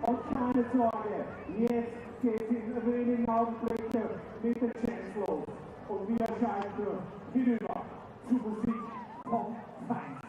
Und keine Sorge, jetzt geht es in wenigen Augenblicken mit den Checks los. Und wir schalten hinüber zur Musik vom Feinsten.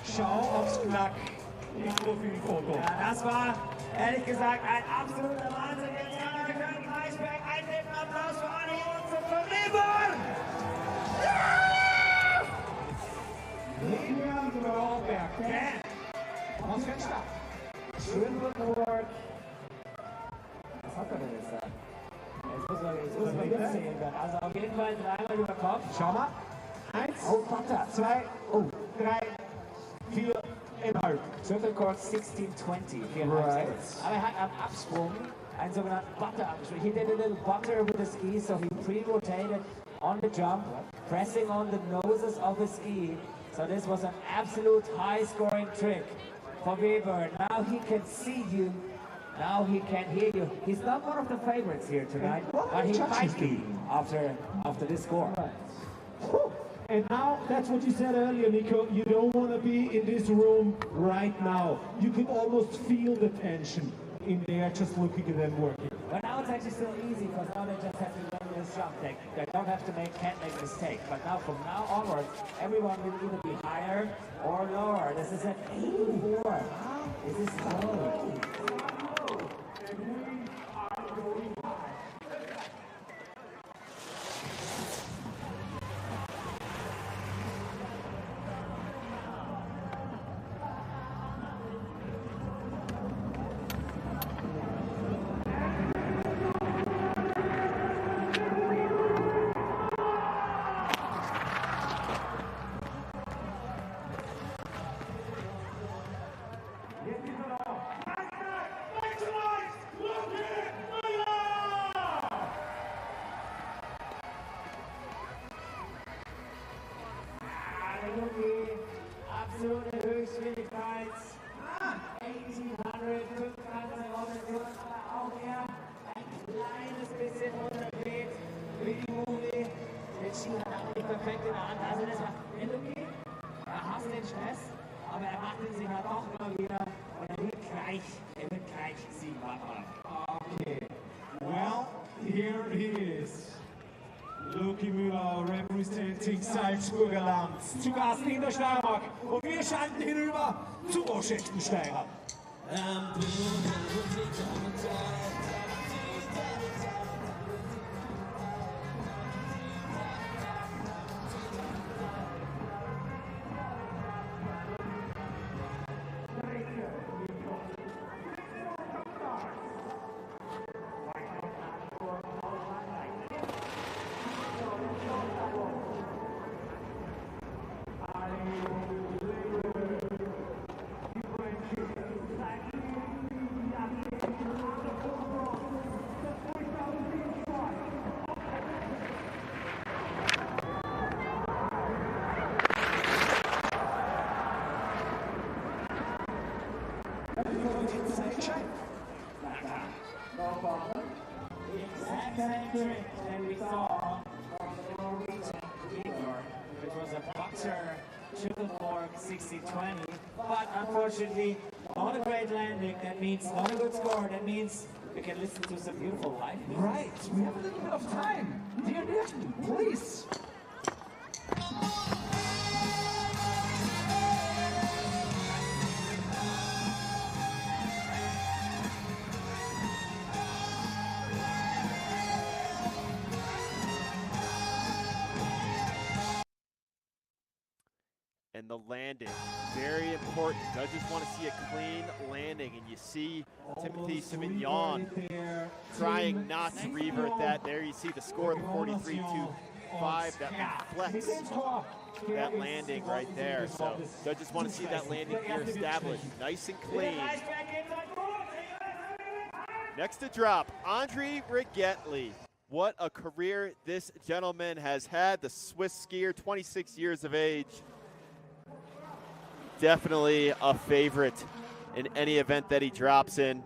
Schau aufs Knack im Profilfoto. Ja, das war ehrlich gesagt ein absoluter Wahnsinn. Jetzt haben wir gehört, Kreischberg, einen netten Applaus für alle und zum Verlieber! Lilian Grauberg. Aus Fenster. Schön Footwork. Was hat er denn gesagt? Jetzt muss man mitzählen dann. Also auf jeden Fall dreimal über Kopf. Schau mal. 1, oh, 2, oh, 3, 4, 1,5. Triple Court 1620. Right. Aber er hat am Absprung einen sogenannten Butter-Absprung. He did a little butter with the ski, so he pre-rotated on the jump, pressing on the noses of the ski. So this was an absolute high-scoring trick for Weber. Now he can see you. Now he can hear you. He's not one of the favorites here tonight, but he might be after this score. And now, that's what you said earlier, Nico, you don't want to be in this room right now. You could almost feel the tension in there just looking at them working. But now it's actually still easy because now they just have to learn this jump. They don't have to can't make mistakes. But now from now onwards, everyone will either be higher or lower. This is an 84. This is slow. Absolute Höchstgeschwindigkeit. 1800, 500 auch er ein kleines bisschen unterdreht. Wie die Movie. Den Ski hat er nicht perfekt in der Hand. Also das war Lucky. Er hasst den Stress, aber er macht ihn sich halt doch immer wieder. Und er wird gleich Sieg machen. Okay. Well, here he is. Luki Müller representing Salzburger Land. Zu Gast in der Steiermark. Und wir schalten hinüber zu Oschechtensteirer. Exact trick that we saw from the Norwegian Weber, which was a boxer triple fork 60-20, but unfortunately not a great landing. That means not a good score. That means we can listen to some beautiful live music. Right, we have a little bit of time. Dear Newton, please. and the landing. Very important. Judges want to see a clean landing, and you see Timothy Simignon trying not to revert that. There you see the score of the 43.25 that reflects that landing right there. So judges want to see that landing gear established, nice and clean. Next to drop, Andre Rigetli. What a career this gentleman has had. The Swiss skier, 26 years of age. Definitely a favorite in any event that he drops in.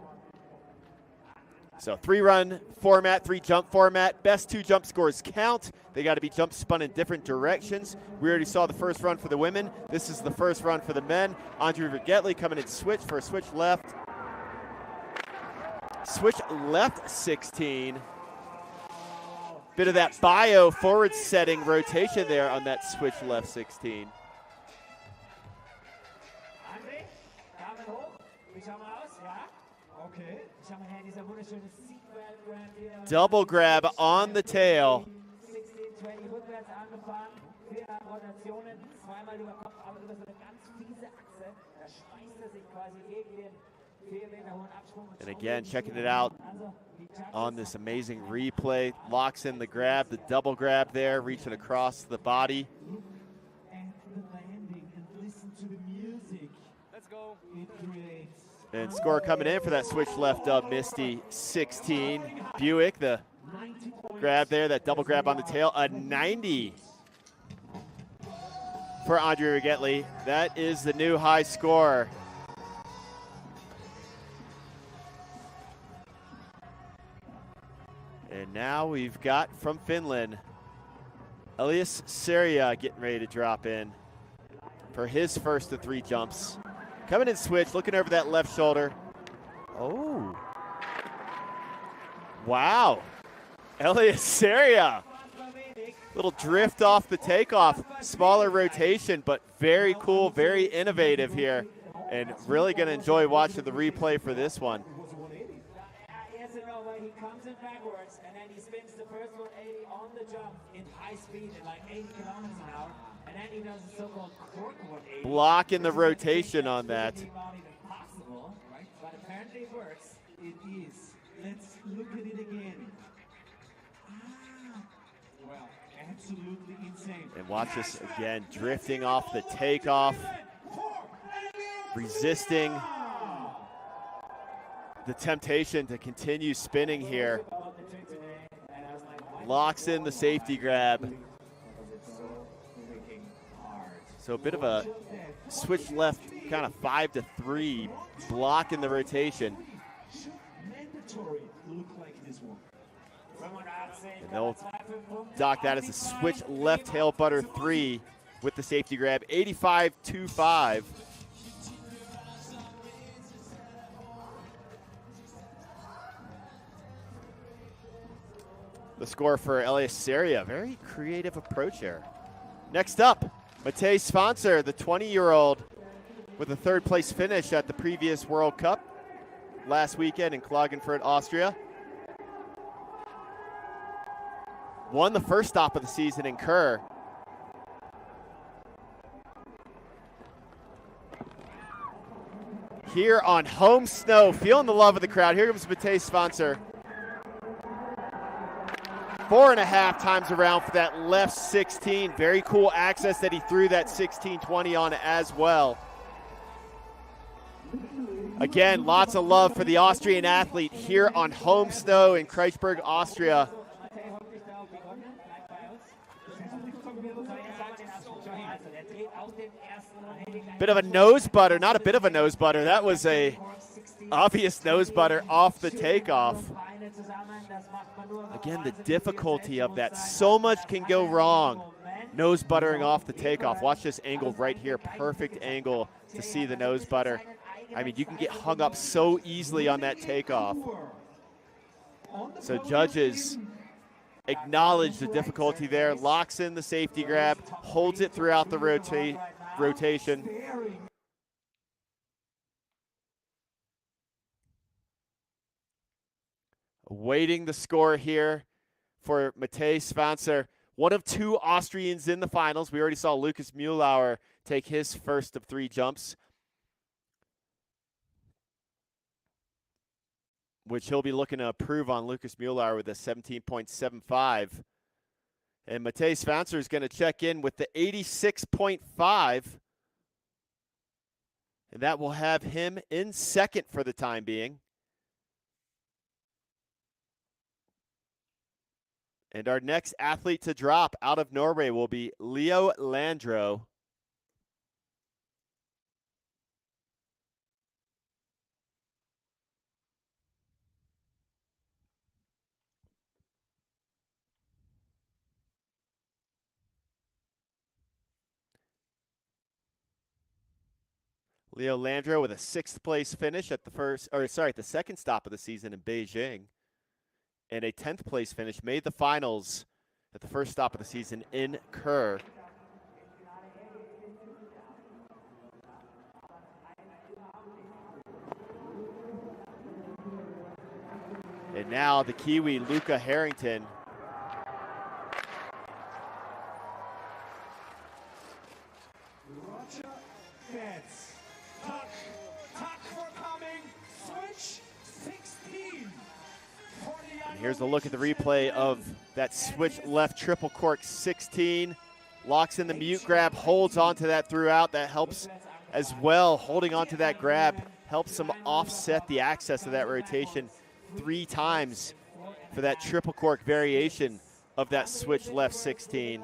So 3-run format, 3-jump format. Best 2 jump scores count. They got to be jump spun in different directions. We already saw the first run for the women. This is the first run for the men. Andre Rigetli coming in switch for a switch left. Switch left 16. Bit of that bio forward setting rotation there on that switch left 16. Double grab on the tail. And again, checking it out on this amazing replay. Locks in the grab, the double grab there, reaching across the body. Let's go. And score coming in for that switch left of Misty, 16. Buick, the grab there, that double grab on the tail, a 90 for Andre Rigetli. That is the new high score. And now we've got from Finland, Elias Seria getting ready to drop in for his first of 3 jumps. Coming in switch, looking over that left shoulder. Oh. Wow. Elias Seria. Little drift off the takeoff. Smaller rotation, but very cool, very innovative here. And really going to enjoy watching the replay for this one. He comes in backwards and then he spins the first 180 on the jump in high speed at like 80 kilometers an hour, and then he does a so-called cork 180. Blocking the rotation on that. Impossible, right? But apparently it works. It is. Let's look at it again. Well, absolutely insane. And watch this again, drifting off the takeoff, resisting the temptation to continue spinning here. Locks in the safety grab. So a bit of a switch left, kind of 5 to 3, blocking the rotation. And they'll dock that as a switch left tail butter 3 with the safety grab, 85.25. The score for Elias Seria. Very creative approach here. Next up, Matej Svancer, the 20-year-old, with a 3rd place finish at the previous World Cup last weekend in Klagenfurt, Austria. Won the first stop of the season in Kerr. Here on home snow, feeling the love of the crowd. Here comes Matej Svancer. 4.5 times around for that left 16. Very cool access that he threw that 16-20 on as well. Again, lots of love for the Austrian athlete here on home snow in Kreischberg, Austria. Bit of a nose butter, not a bit of a nose butter. That was a obvious nose butter off the takeoff. Again, the difficulty of that. So much can go wrong. Nose buttering off the takeoff. Watch this angle right here. Perfect angle to see the nose butter. I mean, you can get hung up so easily on that takeoff. So judges acknowledge the difficulty there. Locks in the safety grab. Holds it throughout the rotation. Awaiting the score here for Matej Svancer. One of 2 Austrians in the finals. We already saw Lucas Mühlauer take his first of 3 jumps, which he'll be looking to improve on Lucas Mueller with a 17.75. And Matej Svancer is going to check in with the 86.5. And that will have him in second for the time being. And our next athlete to drop out of Norway will be Leo Landro. Leo Landro with a 6th place finish at the second stop of the season in Beijing. And a 10th place finish, made the finals at the first stop of the season in Kerr. And now the Kiwi, Luca Harrington. Here's a look at the replay of that switch left triple cork 16. Locks in the mute grab, holds onto that throughout. That helps as well. Holding onto that grab helps him offset the access of that rotation 3 times for that triple cork variation of that switch left 16.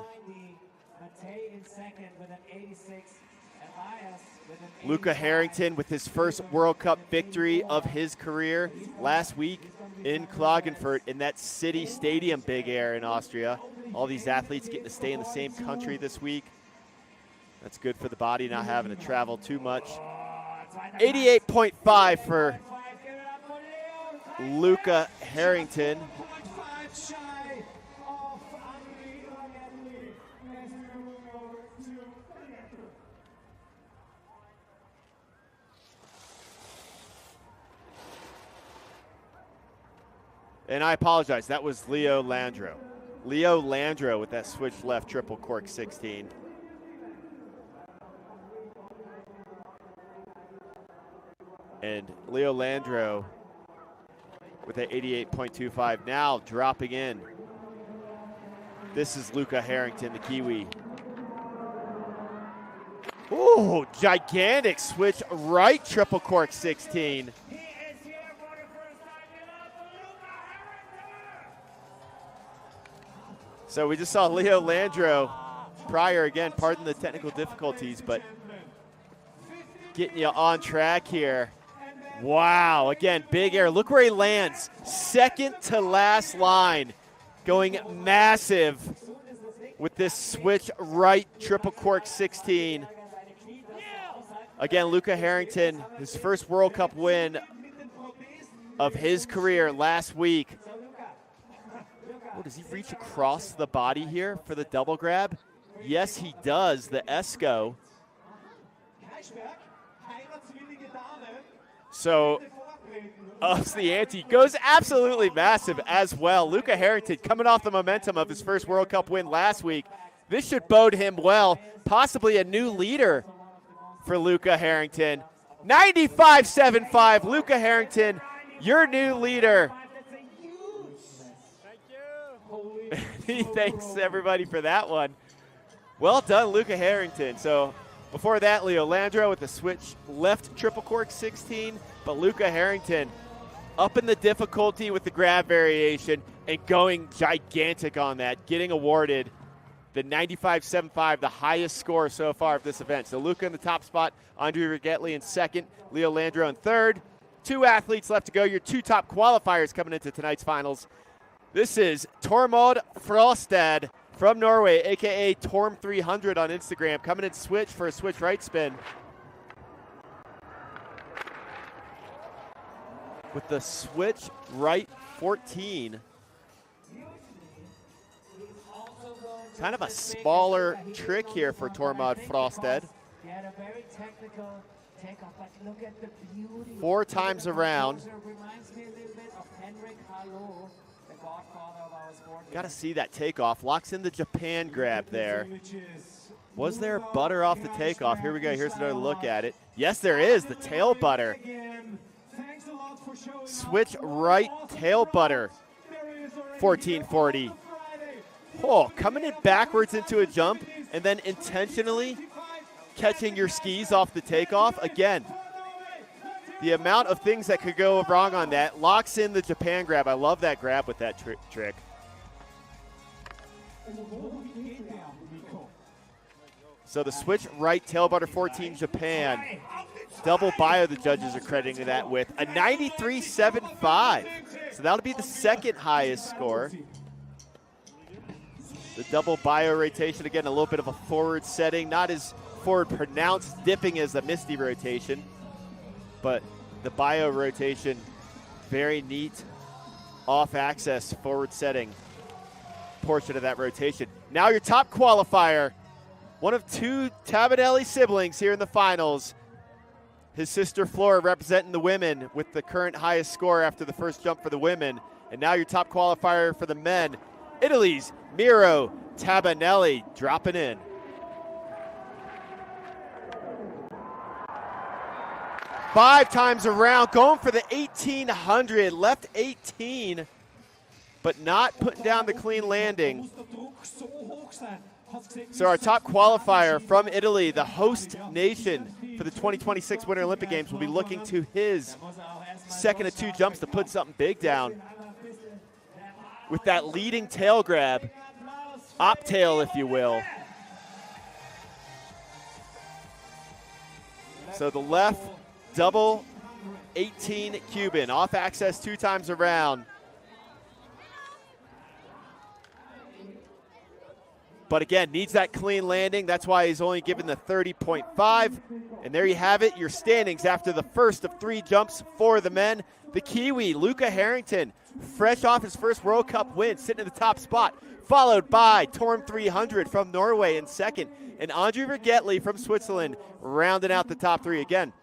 Luca Harrington with his first World Cup victory of his career last week in Klagenfurt in that city stadium big air in Austria. All these athletes getting to stay in the same country this week. That's good for the body, not having to travel too much. 88.5 for Luca Harrington. And I apologize, that was Leo Landro. Leo Landro with that switch left triple cork 16. And Leo Landro with that 88.25, now dropping in. This is Luca Harrington, the Kiwi. Ooh, gigantic switch right triple cork 16. So we just saw Leo Landro prior, again, pardon the technical difficulties, but getting you on track here. Wow, again, big air. Look where he lands. Second to last line, going massive with this switch right triple cork 16. Again, Luca Harrington, his first World Cup win of his career last week. Oh, does he reach across the body here for the double grab? Yes, he does, the Esco. So, ups the ante, goes absolutely massive as well. Luca Harrington coming off the momentum of his first World Cup win last week. This should bode him well, possibly a new leader for Luca Harrington. 95.75, Luca Harrington, your new leader. He thanks everybody for that one. Well done, Luca Harrington. So before that, Leo Landro with the switch left triple cork 16, but Luca Harrington up in the difficulty with the grab variation and going gigantic on that, getting awarded the 95.75, the highest score so far of this event. So Luca in the top spot, Andre Rigetli in second, Leo Landro in third. 2 athletes left to go, your 2 top qualifiers coming into tonight's finals. This is Tormod Frostad from Norway, a.k.a. Torm300 on Instagram, coming in switch for a switch right spin. With the switch right 14. Kind of a smaller trick here for Tormod Frostad. 4 times around. Got to see that takeoff. Locks in the Japan grab there. Was there butter off the takeoff? Here we go. Here's another look at it. Yes, there is. The tail butter. Switch right tail butter. 1440. Oh, coming in backwards into a jump and then intentionally catching your skis off the takeoff. Again, the amount of things that could go wrong on that. Locks in the Japan grab. I love that grab with that trick. So the switch right tail butter 14 Japan. Double bio the judges are crediting that with a 93.75. So that'll be the second highest score. The double bio rotation, again, a little bit of a forward setting. Not as forward pronounced dipping as the Misty rotation, but the bio rotation, very neat off axis forward setting portion of that rotation. Now your top qualifier, one of two Tabanelli siblings here in the finals. His sister Flora representing the women with the current highest score after the first jump for the women. And now your top qualifier for the men, Italy's Miro Tabanelli dropping in. Five times around, going for the 1800, left 18, but not putting down the clean landing. So our top qualifier from Italy, the host nation for the 2026 Winter Olympic Games, will be looking to his second of two jumps to put something big down with that leading tail grab, op tail if you will. So the left double 18 Cuban, off access two times around. But again, needs that clean landing. That's why he's only given the 30.5. And there you have it, your standings after the first of three jumps for the men. The Kiwi, Luca Harrington, fresh off his first World Cup win, sitting in the top spot, followed by Torm 300 from Norway in second, and Andre Vergetli from Switzerland rounding out the top three. Again,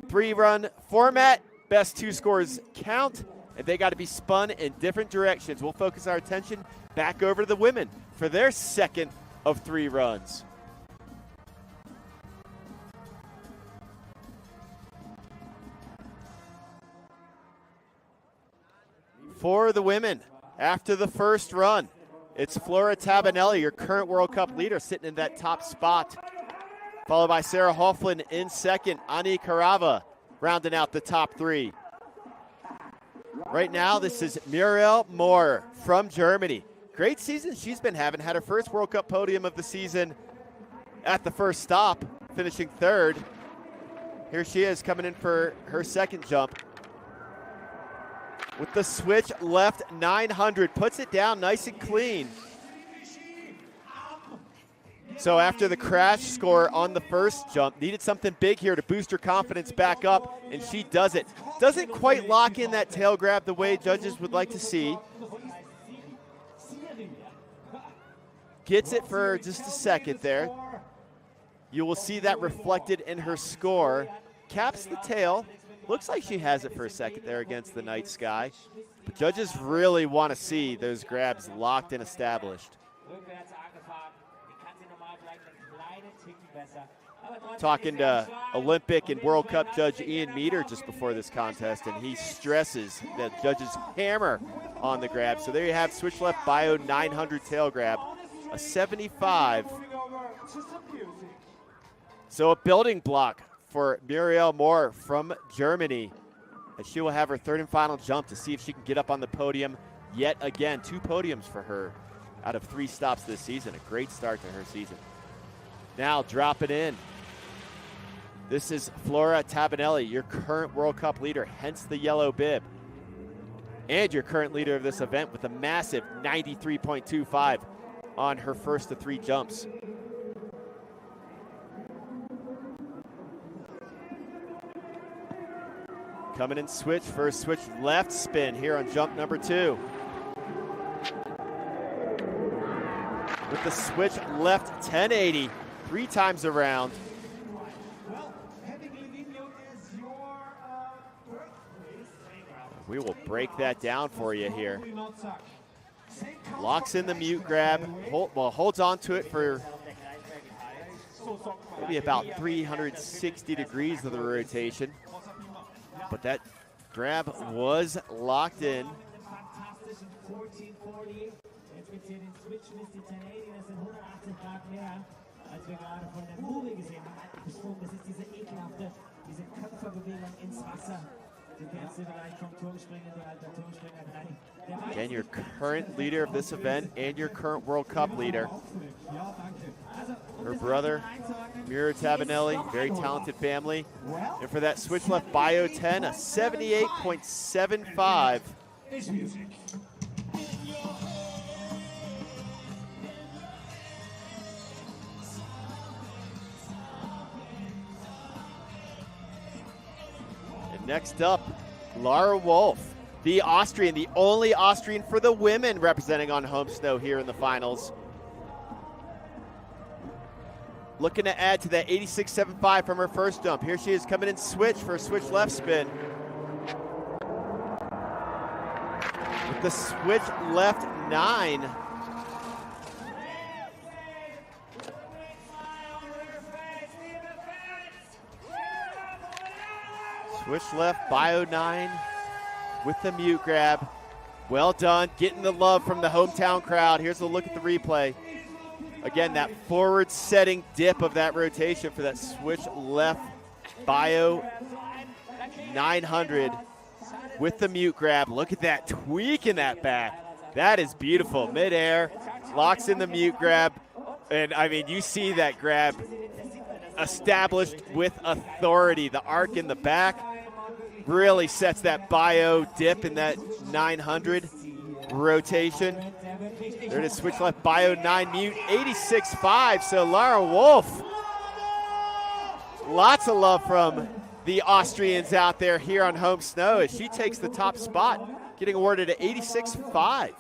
three-run format, best two scores count, and they got to be spun in different directions. We'll focus our attention back over to the women for their second of three runs. For the women, after the first run, it's Flora Tabanelli, your current World Cup leader, sitting in that top spot, followed by Sarah Hofflin in second, Ani Karava rounding out the top three. Right now, this is Muriel Moore from Germany. Great season she's been having. Had her first World Cup podium of the season at the first stop, finishing third. Here she is coming in for her second jump. With the switch left 900, puts it down nice and clean. So after the crash score on the first jump, needed something big here to boost her confidence back up, and she does it. Doesn't quite lock in that tail grab the way judges would like to see. Gets it for just a second there. You will see that reflected in her score. Caps the tail. Looks like she has it for a second there against the night sky. But judges really want to see those grabs locked and established. Talking to Olympic and World Cup judge Ian Meter just before this contest, and he stresses that judges hammer on the grab. So there you have switch left bio 900 tail grab, a 75. So a building block for Muriel Moore from Germany, as she will have her third and final jump to see if she can get up on the podium yet again. 2 podiums for her out of 3 stops this season. A great start to her season. Now dropping in. This is Flora Tabanelli, your current World Cup leader, hence the yellow bib. And your current leader of this event with a massive 93.25 on her first of 3 jumps. Coming in switch, first switch left spin here on jump number 2. With the switch left 1080, 3 times around. We will break that down for you here. Locks in the mute grab, holds on to it for maybe about 360 degrees of the rotation. But that grab was locked in. Again, your current leader of this event and your current World Cup leader. Her brother, Mira Tabanelli, very talented family. And for that switch left bio 10, a 78.75. And next up, Lara Wolf, the Austrian, the only Austrian for the women representing on home snow here in the finals. Looking to add to that 86.75 from her first jump. Here she is coming in switch for a switch left spin. With the switch left 9. Switch left, bio 9 with the mute grab. Well done, getting the love from the hometown crowd. Here's a look at the replay. Again, that forward setting dip of that rotation for that switch left bio 900 with the mute grab. Look at that tweak in that back. That is beautiful. Midair, locks in the mute grab. And I mean, you see that grab established with authority. The arc in the back really sets that bio dip in that 900 rotation. There it is, switch left, bio 9 mute, 86.5. So Lara Wolf, lots of love from the Austrians out there here on home snow as she takes the top spot, getting awarded at 86.5.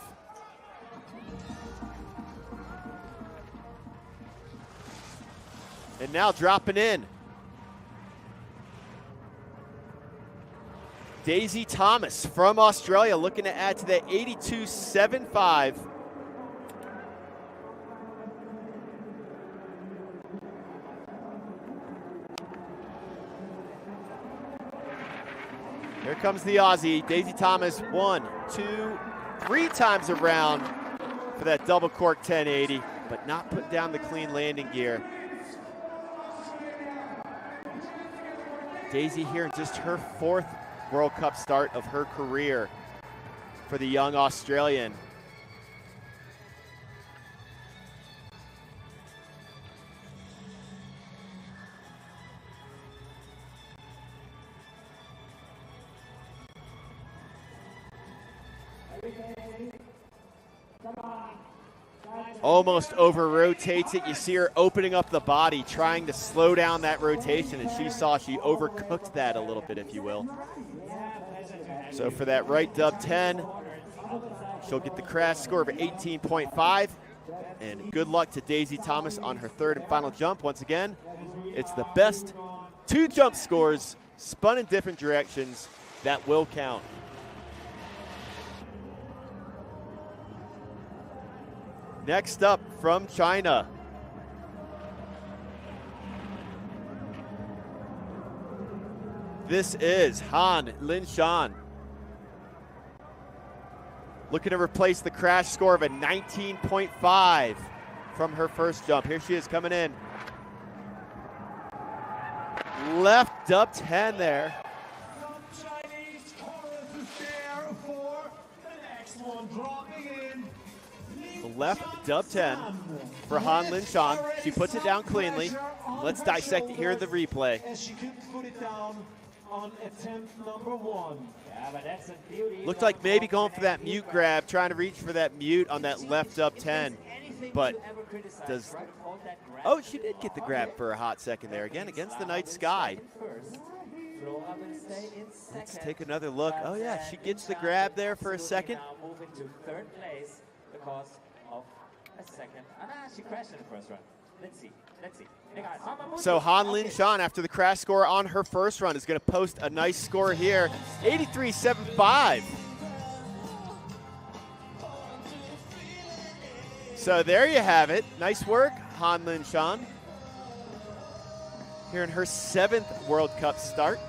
And now dropping in, Daisy Thomas from Australia, looking to add to that 82.75. Here comes the Aussie, Daisy Thomas, 1, 2, 3 times around for that double cork 1080, but not put down the clean landing gear. Daisy here in just her 4th World Cup start of her career for the young Australian. Almost over rotates it. You see her opening up the body, trying to slow down that rotation, and she overcooked that a little bit, if you will. So for that right dub 10, she'll get the crash score of 18.5. And good luck to Daisy Thomas on her 3rd and final jump. Once again, it's the best 2 jump scores spun in different directions that will count. Next up from China, this is Han Linshan. Looking to replace the crash score of a 19.5 from her first jump. Here she is coming in. Left dub 10 there. Chinese chorus is there for the next one, dropping in. Left dub 10 for Han Linshan. She puts it down cleanly. Let's dissect it here in the replay. As she could put it down on attempt number 1. Yeah, but that's a beauty. Looked like maybe going for that mute grab, trying to reach for that mute on that left dub 10. But does, oh, she did get the grab for a hot second there. Again, against the night sky. Let's take another look. Oh yeah, she gets the grab there for a second. Move into 3rd place because of a second. She crashed in the first run. Let's see. So Han Linshan, after the crash score on her first run, is going to post a nice score here, 83.75. So there you have it. Nice work, Han Linshan. here in her 7th World Cup start.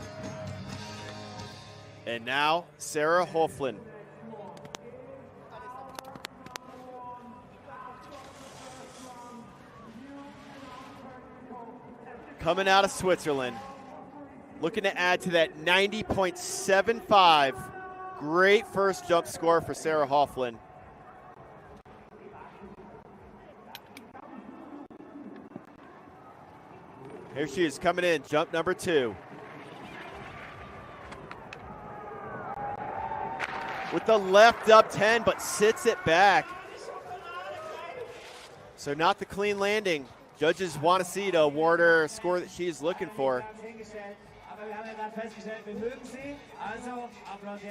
And now Sarah Hoflin. Coming out of Switzerland, looking to add to that 90.75. Great first jump score for Sarah Hoflin. Here she is coming in, jump number 2. With the left up 10, but sits it back. So not the clean landing. Judges want to see to award her a score that she's looking for.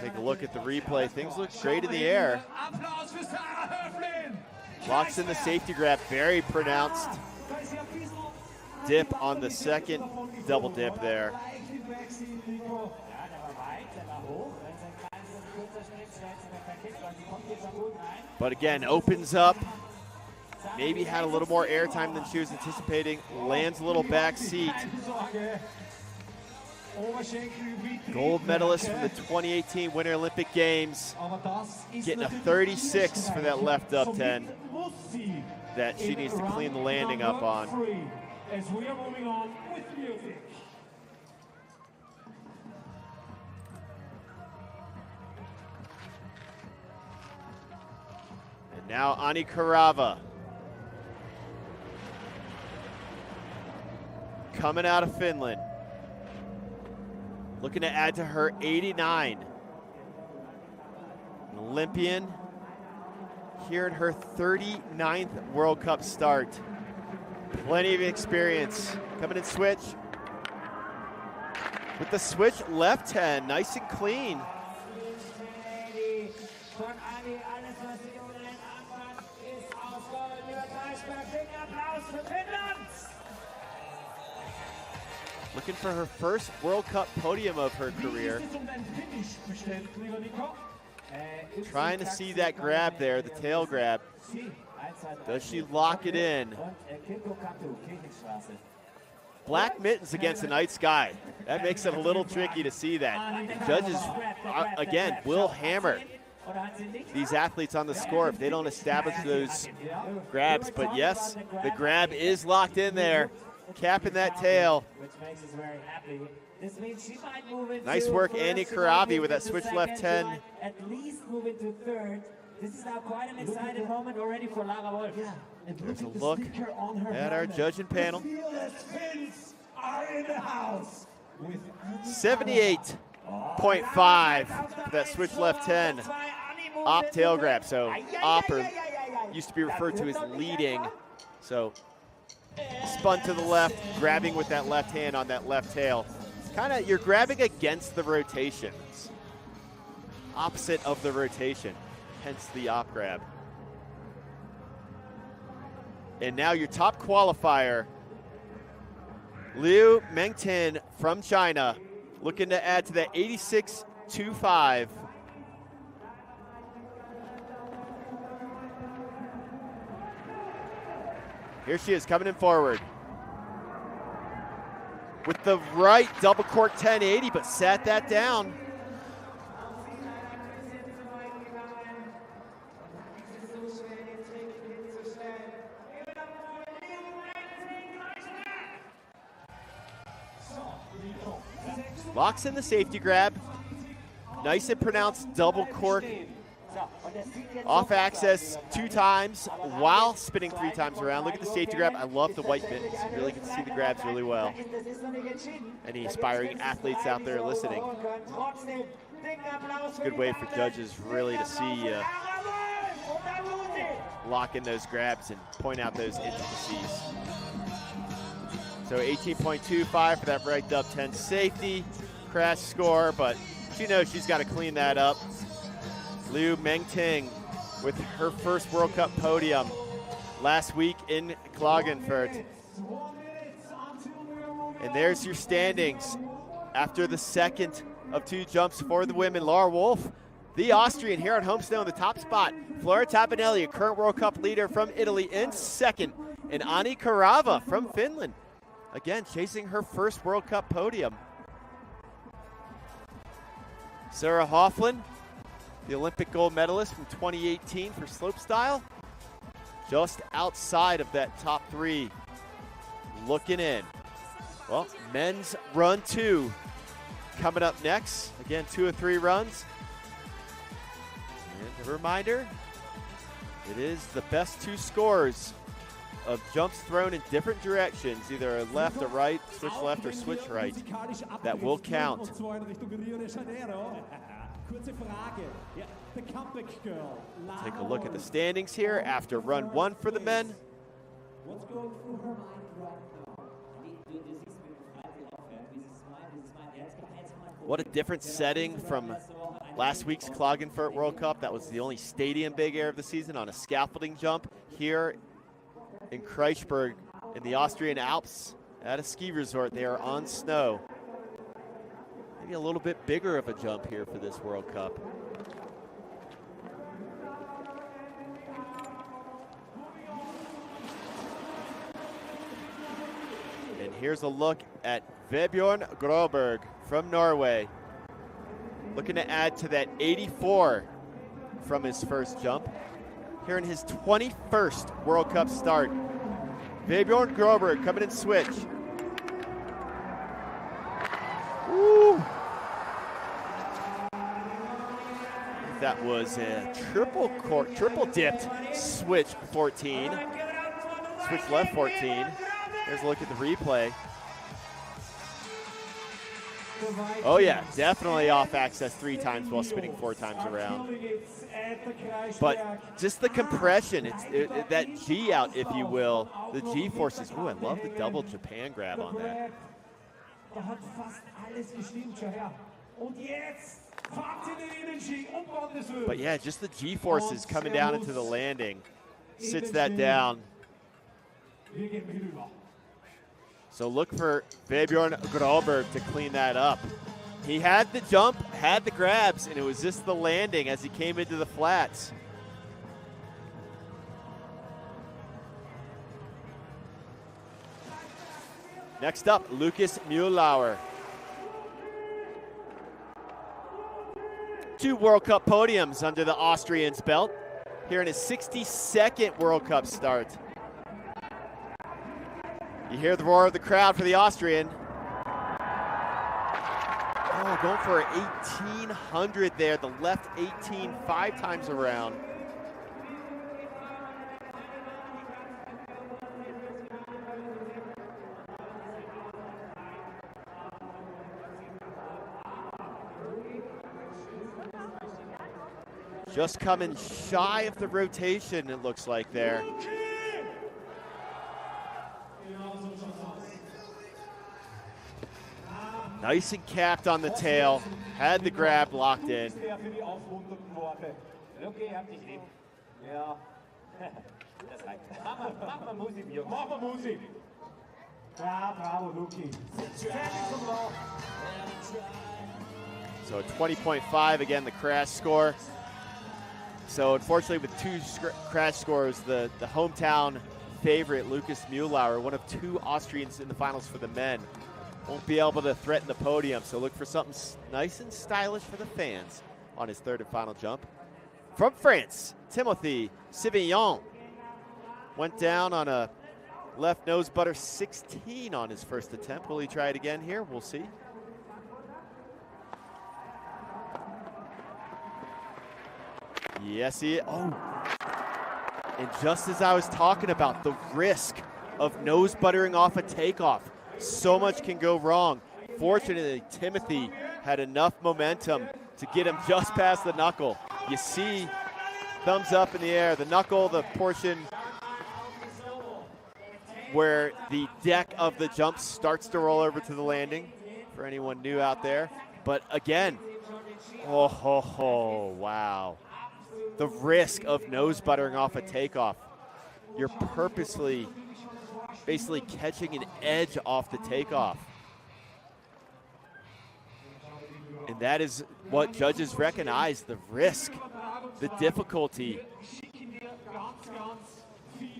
Take a look at the replay. Things look great in the air. Locks in the safety grab, very pronounced. Dip on the second double dip there. But again, opens up. Maybe had a little more airtime than she was anticipating. Lands a little back seat. Gold medalist from the 2018 Winter Olympic Games. Getting a 36 for that left up 10 that she needs to clean the landing up on. As we are moving on with music. And now Ani Karava. Coming out of Finland. Looking to add to her 89. An Olympian here in her 39th World Cup start. Plenty of experience. Coming in switch. With the switch left 10, nice and clean. Looking for her first World Cup podium of her career. Trying to see that grab there, the tail grab. Does she lock it in? Black mittens against the night sky. That makes it a little tricky to see that. And judges, again, will hammer these athletes on the score if they don't establish those grabs. But yes, the grab is locked in there, capping that tail. Nice work, Annie Karavi, with that switch left 10. At least move into third. This is now quite an exciting moment already for Lara Wolf. There's a look at our judging panel. 78.5 for that switch left 10. Op tail grab. So opper used to be referred to as leading. So spun to the left, grabbing with that left hand on that left tail. Kind of, you're grabbing against the rotation. It's opposite of the rotation. Hence the op grab. And now your top qualifier, Liu Mengtin from China, looking to add to that 86.25. Here she is coming in forward. With the right double cork 1080, but sat that down. Locks in the safety grab. Nice and pronounced double cork. Off access 2 times while spinning 3 times around. Look at the safety grab. I love the white mittens. You really get to see the grabs really well. Any aspiring athletes out there listening, it's a good way for judges really to see lock in those grabs and point out those intricacies. So 18.25 for that right up 10 safety. Crash score, but she knows she's got to clean that up. Liu Mengting with her first World Cup podium last week in Klagenfurt. And there's your standings after the second of 2 jumps for the women. Lara Wolf, the Austrian, here on home snow in the top spot. Flora Tabanelli, a current World Cup leader from Italy, in second. And Ani Karava from Finland, again, chasing her first World Cup podium. Sarah Hofflin, the Olympic gold medalist from 2018 for slopestyle, just outside of that top 3, looking in. Well, men's run 2 coming up next. Again, 2 of 3 runs. And a reminder, it is the best 2 scores of jumps thrown in different directions, either a left or right, switch left or switch right, that will count. Take a look at the standings here after run 1 for the men. What a different setting from last week's Klagenfurt World Cup. That was the only stadium big air of the season on a scaffolding jump. Here in Kreischberg in the Austrian Alps at a ski resort, they are on snow. Maybe a little bit bigger of a jump here for this World Cup. And here's a look at Vebjørn Groberg from Norway. Looking to add to that 84 from his first jump. Here in his 21st World Cup start. Vebjørn Groberg coming in switch. Woo! That was a triple dipped switch 14. Switch left 14. Here's a look at the replay. Oh yeah, definitely off access 3 times while spinning 4 times around. But just the compression, that G out, if you will, the G forces. Ooh, I love the double Japan grab on that. But yeah, just the G forces coming down into the landing. Sits that down. So look for Vebjørn Groberg to clean that up. He had the jump, had the grabs, and it was just the landing as he came into the flats. Next up, Lukas Mühlauer. 2 World Cup podiums under the Austrian's belt here in his 62nd World Cup start. You hear the roar of the crowd for the Austrian. Oh, going for an 1800 there. The left 18 5 times around. Just coming shy of the rotation, it looks like there. Nice and capped on the tail. Had the grab locked in. So 20.5, again, the crash score. So unfortunately with 2 crash scores, the hometown favorite, Lukas Mühlauer, one of 2 Austrians in the finals for the men, won't be able to threaten the podium. So look for something nice and stylish for the fans on his 3rd and final jump. From France, Timothy Sivillon went down on a left nose butter 16 on his first attempt. Will he try it again here? We'll see. Yes, he is. Oh. And just as I was talking about, the risk of nose buttering off a takeoff. So much can go wrong. Fortunately, Timothy had enough momentum to get him just past the knuckle. You see, thumbs up in the air. The knuckle, the portion where the deck of the jump starts to roll over to the landing, for anyone new out there. But again, oh, ho, ho, wow. The risk of nose buttering off a takeoff. You're purposely basically catching an edge off the takeoff. And that is what judges recognize, the risk, the difficulty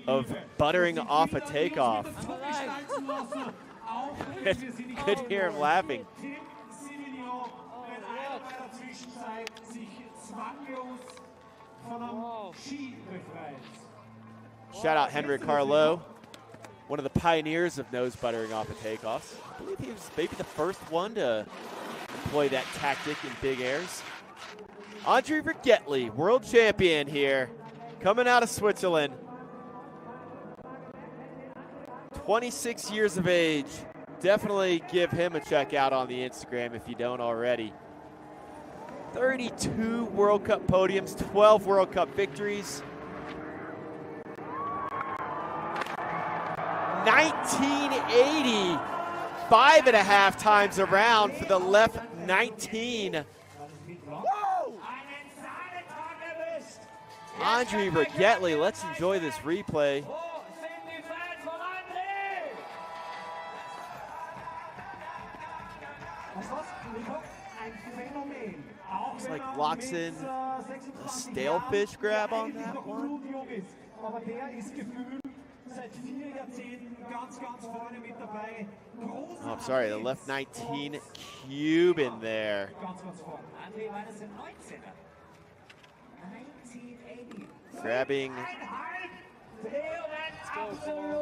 of buttering off a takeoff. Could hear him laughing. Shout out Henrik Carlo, one of the pioneers of nose buttering off of takeoffs. I believe he was maybe the first one to employ that tactic in big airs. Andre Rigetli, world champion here, coming out of Switzerland. 26 years of age. Definitely give him a check out on the Instagram if you don't already. 32 World Cup podiums, 12 World Cup victories. 1980, 5.5 times around for the left 19. Andre Rigetli, let's enjoy this replay. Looks like locks in a stale fish grab on that one. Oh, I'm sorry, the left 19 cube in there. Grabbing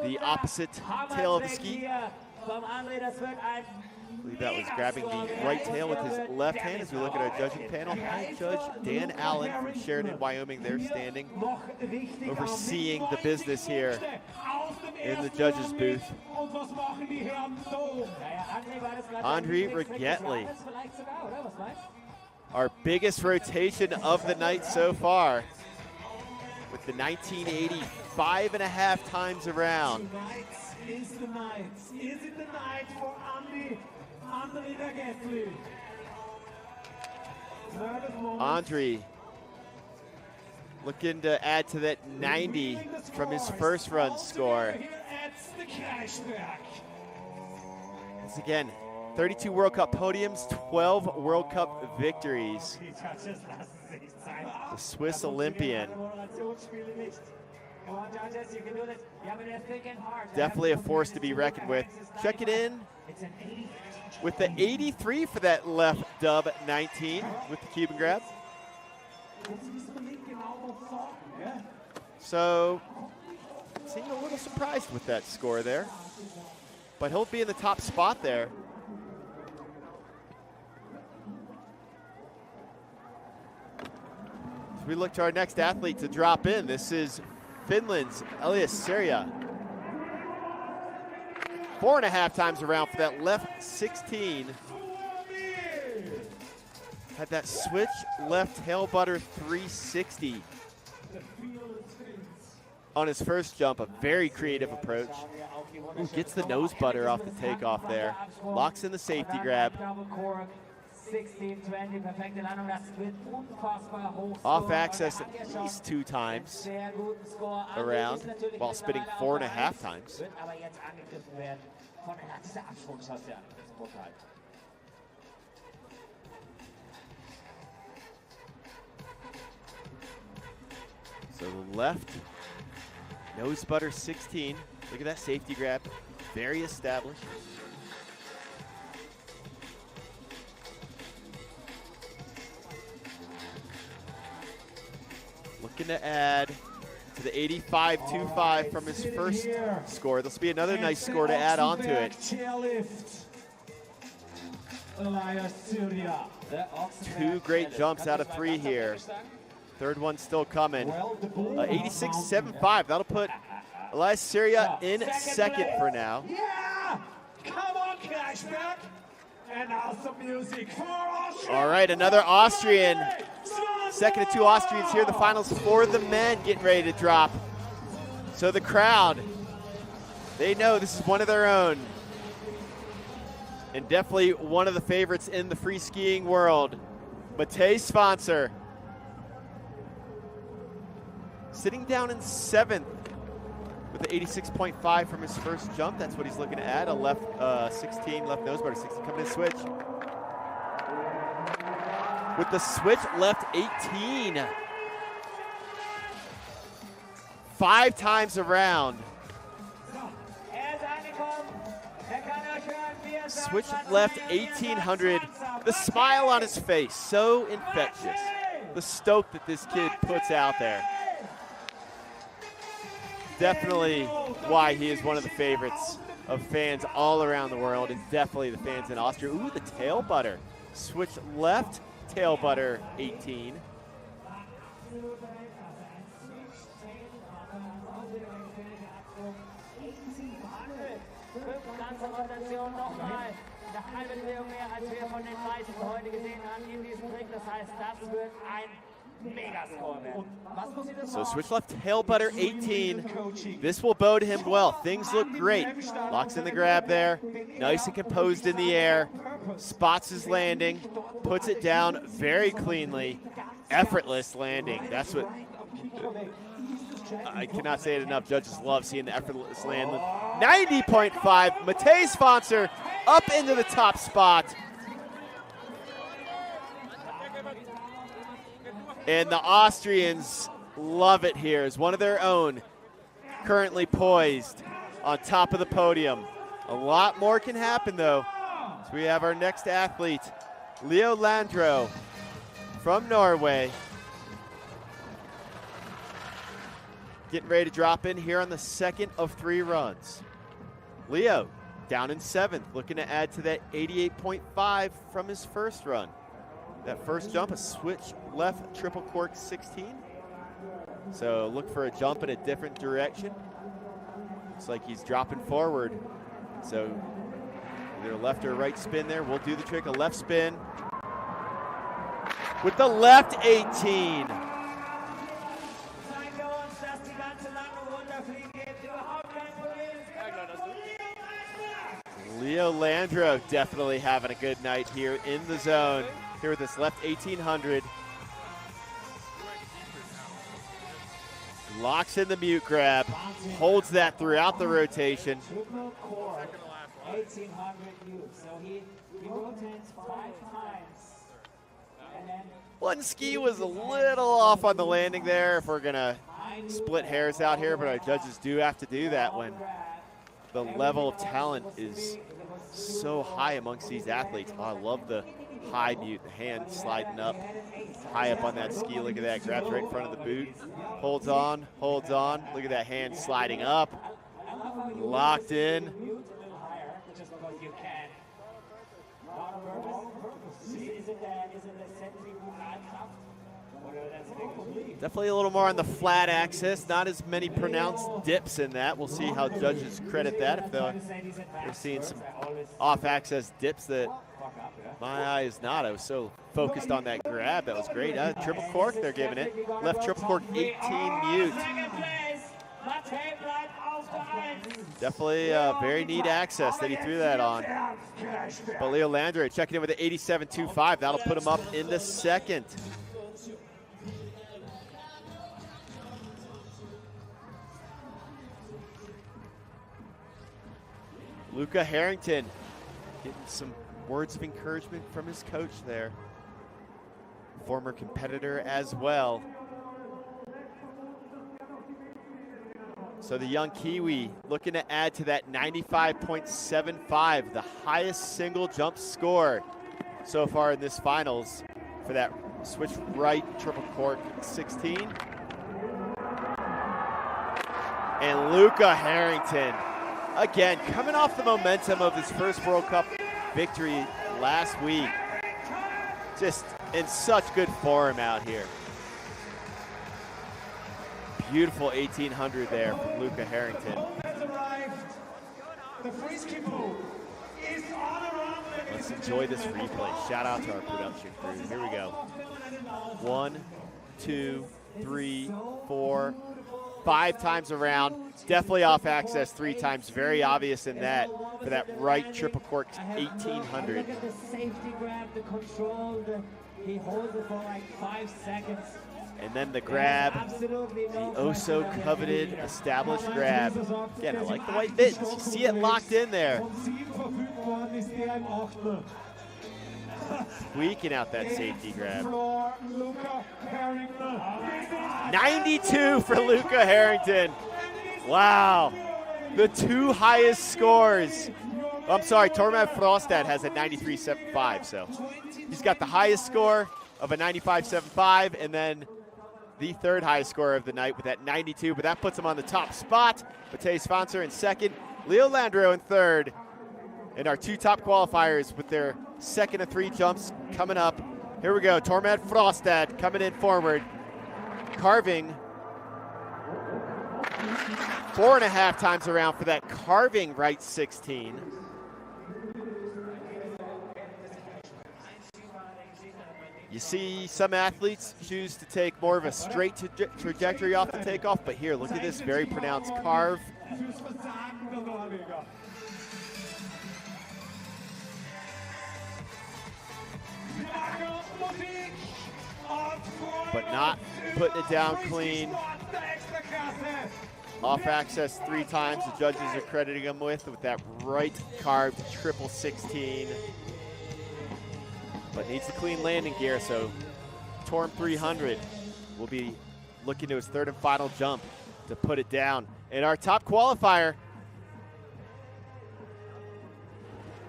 the opposite tail of the ski. I believe that was grabbing the right tail with his left hand as we look at our judging panel. Head Judge Dan Allen from Sheridan, Wyoming, there standing, overseeing the business here in the judges' booth. Andre Rigetli, our biggest rotation of the night so far, with the 1980 5.5 times around. Is the night? Is it the night for Andre Rigetli? Andre looking to add to that 90 from his first run score. Once again, 32 World Cup podiums, 12 World Cup victories. The Swiss Olympian. Definitely a force to be reckoned with. Check it in with the 83 for that left dub 19 with the Cuban grab. So, seemed a little surprised with that score there, but he'll be in the top spot there. As we look to our next athlete to drop in, this is Finland's Elias Sirja. 4.5 times around for that left 16. Had that switch left tail butter 360 on his first jump. A very creative approach. Ooh, gets the nose butter off the takeoff there. Locks in the safety grab. 16, 20, perfekte Landung, das wird unfassbar hoch. Off access at least 2 times around while spinning 4.5 times. So the left nose butter 16. Look at that safety grab, very established. Looking to add to the 85.25 from his first score. This will be another nice score to add on to it. 2 great jumps out of 3 here. Third one still coming. 86.75. That'll put Elias Sirja in second for now. Yeah! Come on, Kreischberg! And now some music for Austria. All right, another Austrian. Second of 2 Austrians here in the finals for the men getting ready to drop. So the crowd, they know this is one of their own. And definitely one of the favorites in the free skiing world. Matej Svancer. Sitting down in 7th with the 86.5 from his first jump. That's what he's looking to add. A left 16, left nose butter 16. Coming to switch. With the switch left 18. 5 times around. Switch left 1800. The smile on his face, so infectious. The stoke that this kid puts out there. Definitely why he is one of the favorites of fans all around the world, and definitely the fans in Austria. Ooh, the tail butter. Switch left, tail butter 18. So switch left, tail butter 18. This will bode him well. Things look great. Locks in the grab there. Nice and composed in the air. Spots his landing. Puts it down very cleanly. Effortless landing. That's what I cannot say it enough. Judges love seeing the effortless land. 90.5. Matej Sponsor up into the top spot. And the Austrians love it here as one of their own currently poised on top of the podium. A lot more can happen though. So we have our next athlete, Leo Landro from Norway. Getting ready to drop in here on the second of 3 runs. Leo down in 7th, looking to add to that 88.5 from his first run. That first jump, a switch left triple cork 16. So look for a jump in a different direction. Looks like he's dropping forward. So either left or right spin there. We'll do the trick, a left spin. With the left 18. Leo Landro definitely having a good night here in the zone. Here with this left 1800. Locks in the mute grab. Holds that throughout the rotation. 1800 mute. So he rotates 5 times. And then One ski was a little off on the landing there if we're going to split hairs out here, but our judges do have to do that when the level of talent is so high amongst these athletes. Oh, I love the high mute, the hand sliding up, high up on that ski. Look at that, grabs right in front of the boot. Holds on, holds on. Look at that hand sliding up. Locked in. Definitely a little more on the flat axis. Not as many pronounced dips in that. We'll see how judges credit that. If they're seeing some off-axis dips that my eye is not. I was so focused on that grab. That was great. Triple cork, they're giving it. Left triple cork, 18 mute. Definitely very neat access that he threw that on. But Leo Landro checking in with an 87.25. That'll put him up in the second. Luca Harrington getting some words of encouragement from his coach there. Former competitor as well. So the young Kiwi looking to add to that 95.75, the highest single jump score so far in this finals for that switch right triple cork 16. And Luca Harrington, again, coming off the momentum of his first World Cup victory last week. Just in such good form out here. Beautiful 1800 there from Luca Harrington. Let's enjoy this replay. Shout out to our production crew. Here we go. 1, 2, 3, 4, 5 times around. Definitely off axis 3 times. Very obvious in that for that right triple cork 1800. Look at the safety grab, the control. He holds it for like 5 seconds. And then the grab, the oh so coveted established grab. Again, I like the white mittens. You see it locked in there. Squeaking out that safety grab. 92 for Luca Harrington. Wow. The 2 highest scores I'm sorry, Tormod Frostad has a 93.75, so he's got the highest score of a 95.75, and then the third highest score of the night with that 92, but that puts him on the top spot. Matej Svancer in second, Leo Landreau in third, and our two top qualifiers with their second of three jumps coming up. Here we go, Tormod Frostad coming in forward, carving 4.5 times around for that carving right 16. You see some athletes choose to take more of a straight trajectory off the takeoff, but here, look at this very pronounced carve. But not putting it down clean. Off access 3 times, the judges are crediting him with that right carved triple 16. But needs the clean landing gear, so Torm 300 will be looking to his third and final jump to put it down. And our top qualifier,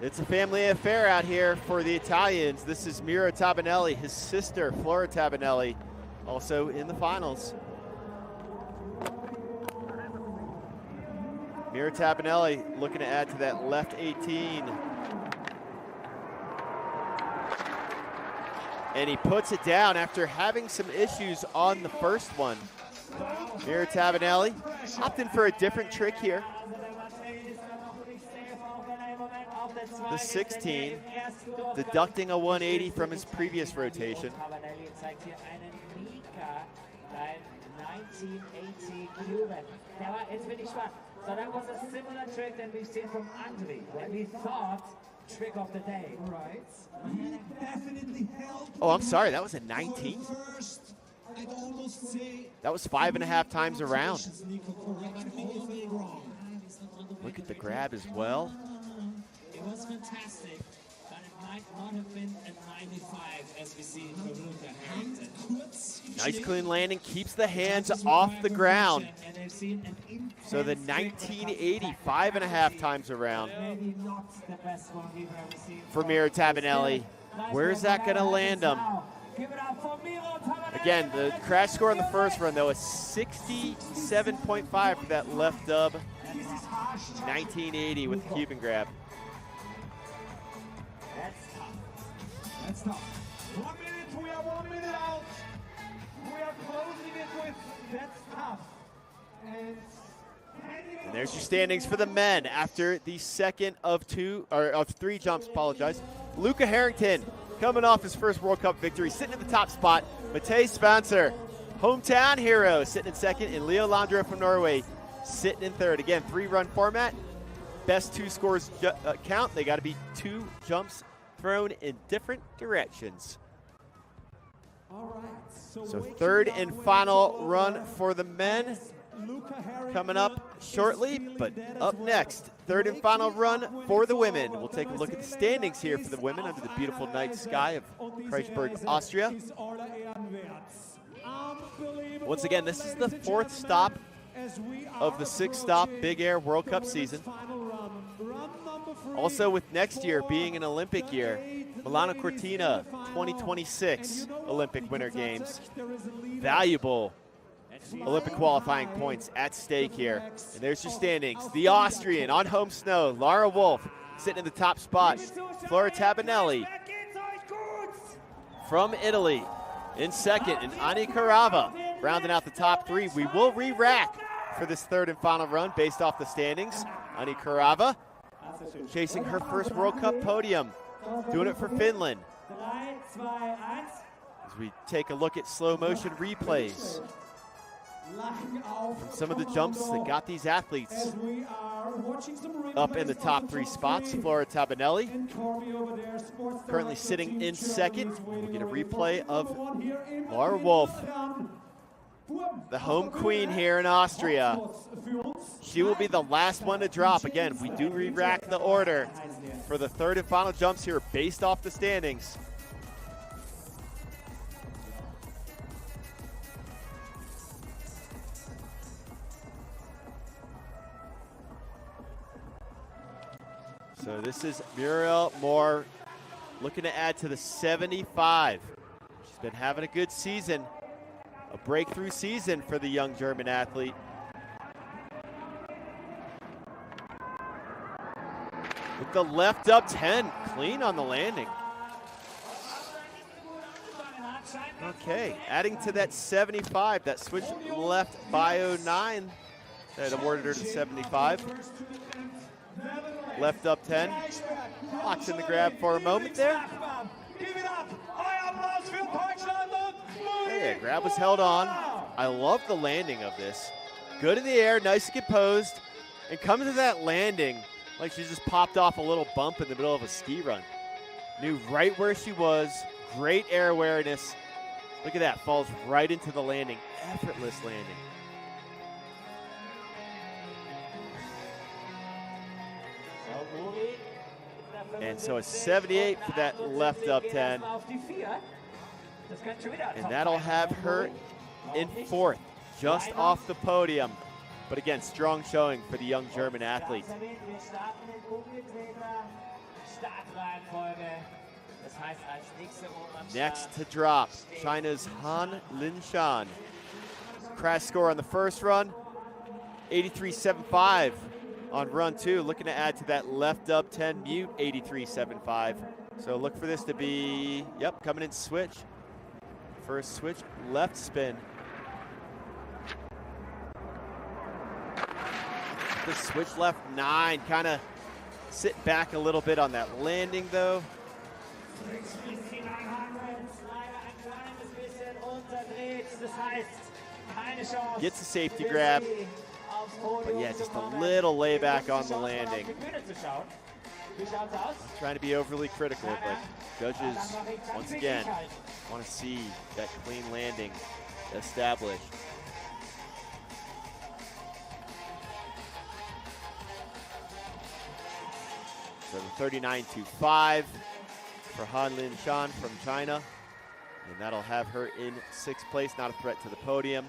it's a family affair out here for the Italians. This is Miro Tabanelli, his sister Flora Tabanelli, also in the finals. Miro Tabanelli looking to add to that left 18. And he puts it down after having some issues on the first one. Miro Tabanelli opting for a different trick here. The 16, deducting a 180 from his previous rotation. So that was a similar trick that we've seen from Andri, and we thought trick of the day. Right. Oh, I'm sorry, that was a 19. That was 5.5 times around. Look at the grab as well. It was fantastic, but it might not have been a 95 as we see from Luca Harrington. Nice clean landing, keeps the hands off the ground. So the 1980, 5.5 times around for Miro Tabanelli. Where's that going to land him? Again, the crash score on the first run, though, is 67.5 for that left dub. 1980 with the Cuban grab. That's tough. 1 minute, we are 1 minute out. We are closing it with that's tough. And there's your standings for the men after the second of 3 jumps, apologize. Luca Harrington coming off his first World Cup victory, sitting at the top spot. Matej Svancer, hometown hero, sitting in second, and Leo Landreau from Norway sitting in third. Again, 3-run format. Best 2 scores count. They got to be 2 jumps thrown in different directions. all right. So third and final run for the men coming up shortly, but up next, third and final run for the women. We'll take a look at the standings here for the women under the beautiful night sky of Kreischberg, Austria. Once again, this is the 4th stop of the 6-stop Big Air World Cup season. Also with next year being an Olympic year, Milano Cortina 2026 Olympic Winter Games. Valuable Olympic qualifying points at stake here. And there's your standings. The Austrian on home snow, Lara Wolf sitting in the top spot. Flora Tabanelli from Italy in second, and Ani Carava rounding out the top 3. We will re-rack for this third and final run based off the standings. Ani Carava chasing her first World Cup podium, doing it for Finland. As we take a look at slow motion replays from some of the jumps that got these athletes up in the top 3 spots. Flora Tabanelli currently sitting in second. We get a replay of Lara Wolf, the home queen here in Austria. She will be the last one to drop. Again, we do re-rack the order for the third and final jumps here based off the standings. So this is Muriel Moore looking to add to the 75. She's been having a good season, a breakthrough season for the young German athlete. With the left up 10, clean on the landing. Okay, adding to that 75, that switch left bio 9 that awarded her to 75. Left up 10, locks in the grab for a moment there. Yeah, grab was held on. I love the landing of this. Good in the air, nice and composed, and coming to that landing like she just popped off a little bump in the middle of a ski run. Knew right where she was, great air awareness. Look at that, falls right into the landing, effortless landing. And so a 78 for that left up 10. And that'll have her in 4th, just off the podium. But again, strong showing for the young German athlete. Next to drop, China's Han Linshan. Crash score on the first run, 83.75 on run 2. Looking to add to that left up 10 mute, 83.75. So look for this to be, yep, coming in switch. First switch, left spin. The switch left 9, kind of sit back a little bit on that landing though. Gets a safety grab, but yeah, just a little layback on the landing. Trying to be overly critical, but judges, once again, want to see that clean landing established. So the 39.25 for Han Linshan from China. And that'll have her in 6th place, not a threat to the podium,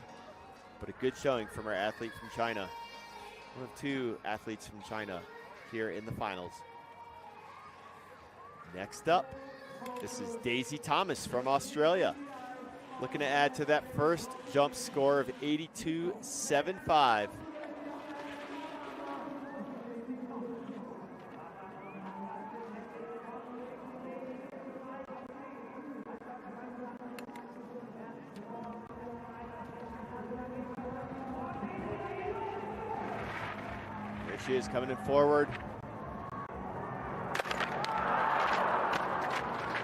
but a good showing from our athlete from China. One of 2 athletes from China here in the finals. Next up, this is Daisy Thomas from Australia. Looking to add to that first jump score of 82.75. She is coming in forward.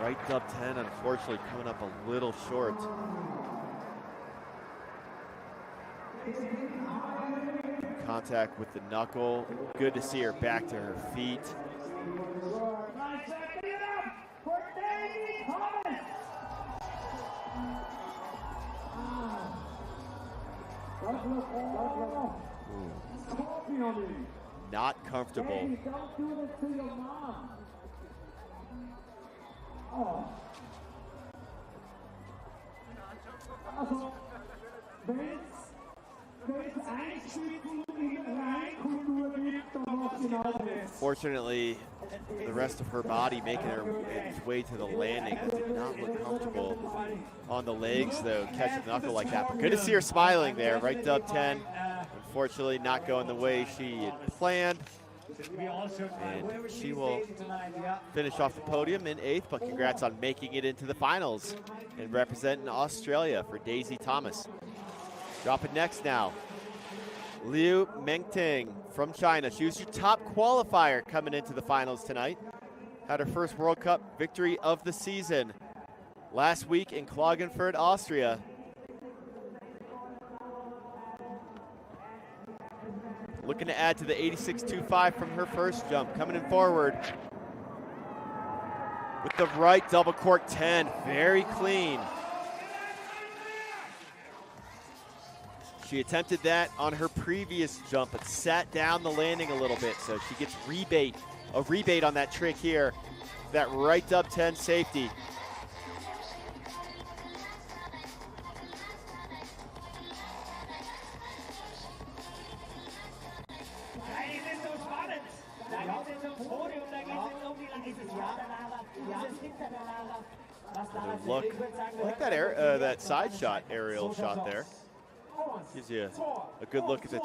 Right up 10, unfortunately coming up a little short. Contact with the knuckle. Good to see her back to her feet. Not comfortable. Hey, don't do this to your mom. Oh. Also, wenn's Einschütteln in Reinkultur gibt, dann muss genau das. Fortunately, the rest of her body making its way to the landing. It did not look comfortable on the legs, though, catching the knuckle like that. But good to see her smiling there, right up 10. Unfortunately, not going the way she had planned. And she will finish off the podium in 8th, but congrats on making it into the finals and representing Australia for Daisy Thomas. Dropping next now, Liu Mengting from China. She was your top qualifier coming into the finals tonight. Had her first World Cup victory of the season last week in Klagenfurt, Austria. Looking to add to the 86.25 from her first jump. Coming in forward with the right double cork 10. Very clean. She attempted that on her previous jump, but sat down the landing a little bit, so she gets a rebate on that trick here. That right up 10 safety. look. I like that that side shot, aerial shot there. Gives you a good look at the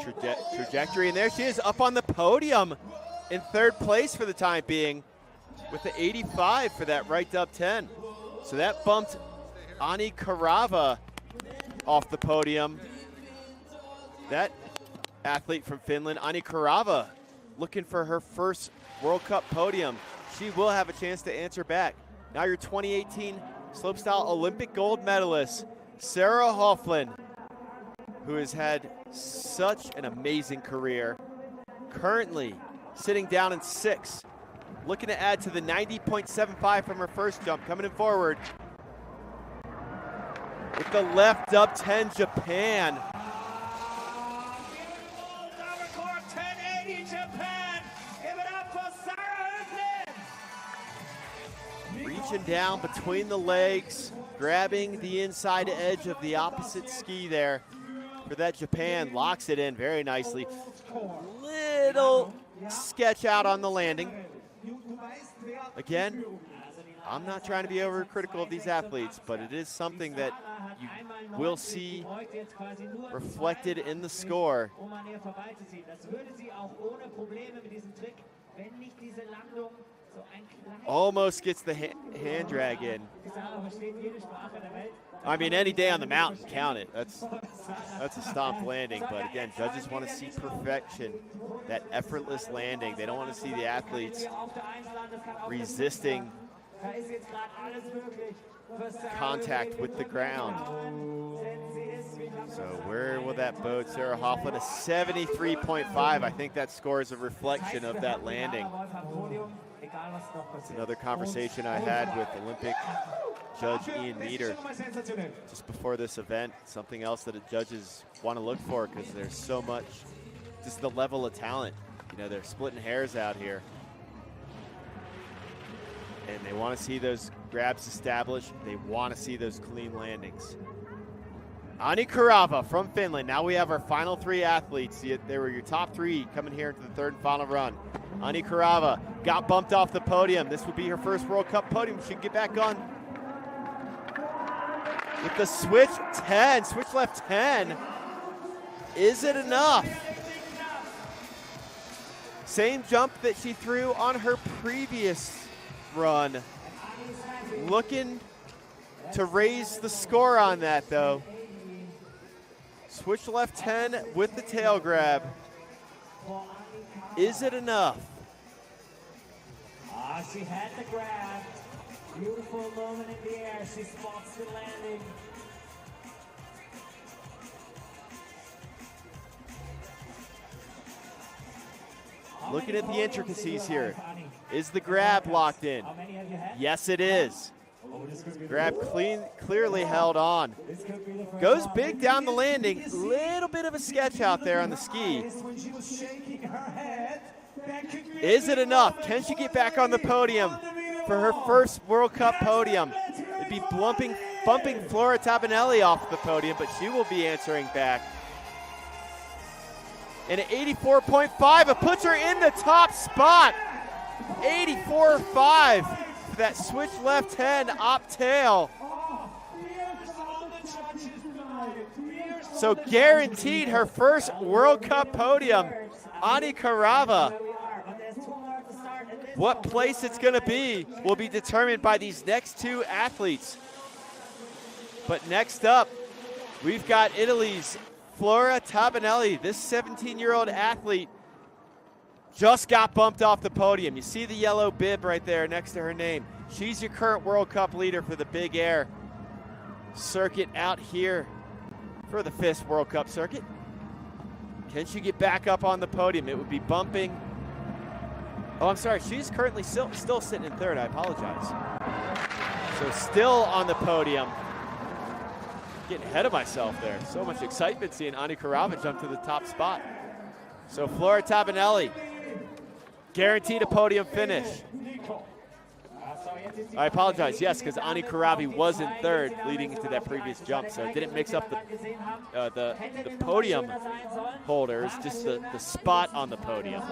trajectory. And there she is up on the podium in third place for the time being with the 85 for that right dub 10. So that bumped Ani Karava off the podium. That athlete from Finland, Ani Karava, looking for her first World Cup podium. She will have a chance to answer back. Now your 2018 slopestyle Olympic gold medalist, Sarah Hofflin, who has had such an amazing career, currently sitting down in 6th, looking to add to the 90.75 from her first jump, coming in forward. With the left dub 10, Japan. Reaching down between the legs, grabbing the inside edge of the opposite ski there for that Japan. Locks it in very nicely. Little sketch out on the landing. Again, I'm not trying to be overcritical of these athletes, but it is something that you will see reflected in the score. Almost gets the hand drag in. I mean, any day on the mountain, count it. That's a stomped landing. But again, judges want to see perfection, that effortless landing. They don't want to see the athletes resisting contact with the ground. So where will that bode Sarah Hofflin? A 73.5. I think that score is a reflection of that landing. It's another conversation I had with Olympic judge Ian Meter just before this event. Something else that the judges want to look for, because there's so much, just the level of talent. You know, they're splitting hairs out here. And they want to see those grabs established. They want to see those clean landings. Ani Karava from Finland. Now we have our final 3 athletes. They were your top 3 coming here into the third and final run. Ani Karava got bumped off the podium. This would be her first World Cup podium. She can get back on with the switch 10, switch left 10. Is it enough? Same jump that she threw on her previous run. Looking to raise the score on that though. Switch left 10 with the tail grab. Is it enough? She had the grab. Beautiful moment in the air. She spots the landing. Looking at the intricacies here. Is the grab locked in? Yes, it is. Grab clearly held on. Goes big down the landing. Little bit of a sketch out there on the ski. Is it enough? Can she get back on the podium for her first World Cup podium? It'd be bumping Flora Tabanelli off the podium, but she will be answering back. And at 84.5, it puts her in the top spot. 84.5 for that switch left 10 op tail. So guaranteed her first World Cup podium. Ani Karava. What place it's going to be will be determined by these next 2 athletes. But next up, we've got Italy's Flora Tabanelli. This 17-year-old athlete just got bumped off the podium. You see the yellow bib right there next to her name. She's your current World Cup leader for the Big Air circuit out here for the FIS World Cup circuit. Can she get back up on the podium? It would be bumping. Oh, I'm sorry. She's currently still sitting in third. I apologize. So still on the podium. Getting ahead of myself there. So much excitement seeing Ani Karava jump to the top spot. So Flora Tabanelli, guaranteed a podium finish. I apologize, yes, because Ani Karavi was in third leading into that previous jump, so it didn't mix up the podium holders, just the spot on the podium.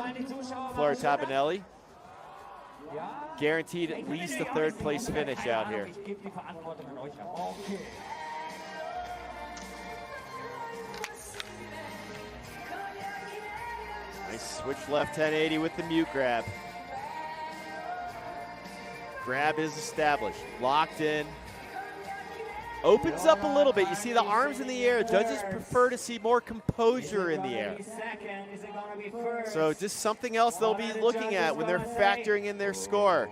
Flora Tabanelli Guaranteed at least a third place finish out here. Nice switch left 1080 with the mute grab. Grab is established, locked in. Opens up a little bit. You see the arms in the air. Judges prefer to see more composure in the air. So just something else they'll be looking at when they're factoring in their score.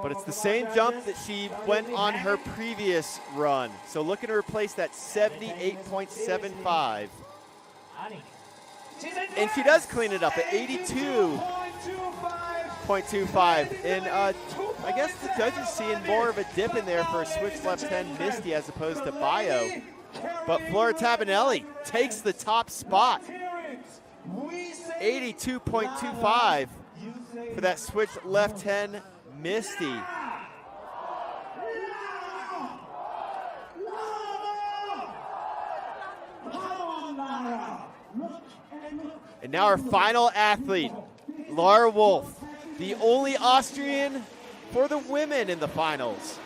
But it's the same jump that she went on her previous run. So looking to replace that 78.75. And she does clean it up at 82.25. And I guess the judges seeing more of a dip in there for a switch left 10 Misty as opposed to Bio. But Flora Tabanelli takes the top spot. 82.25 for that switch left 10 Misty. And now our final athlete, Lara Wolf, the only Austrian for the women in the finals.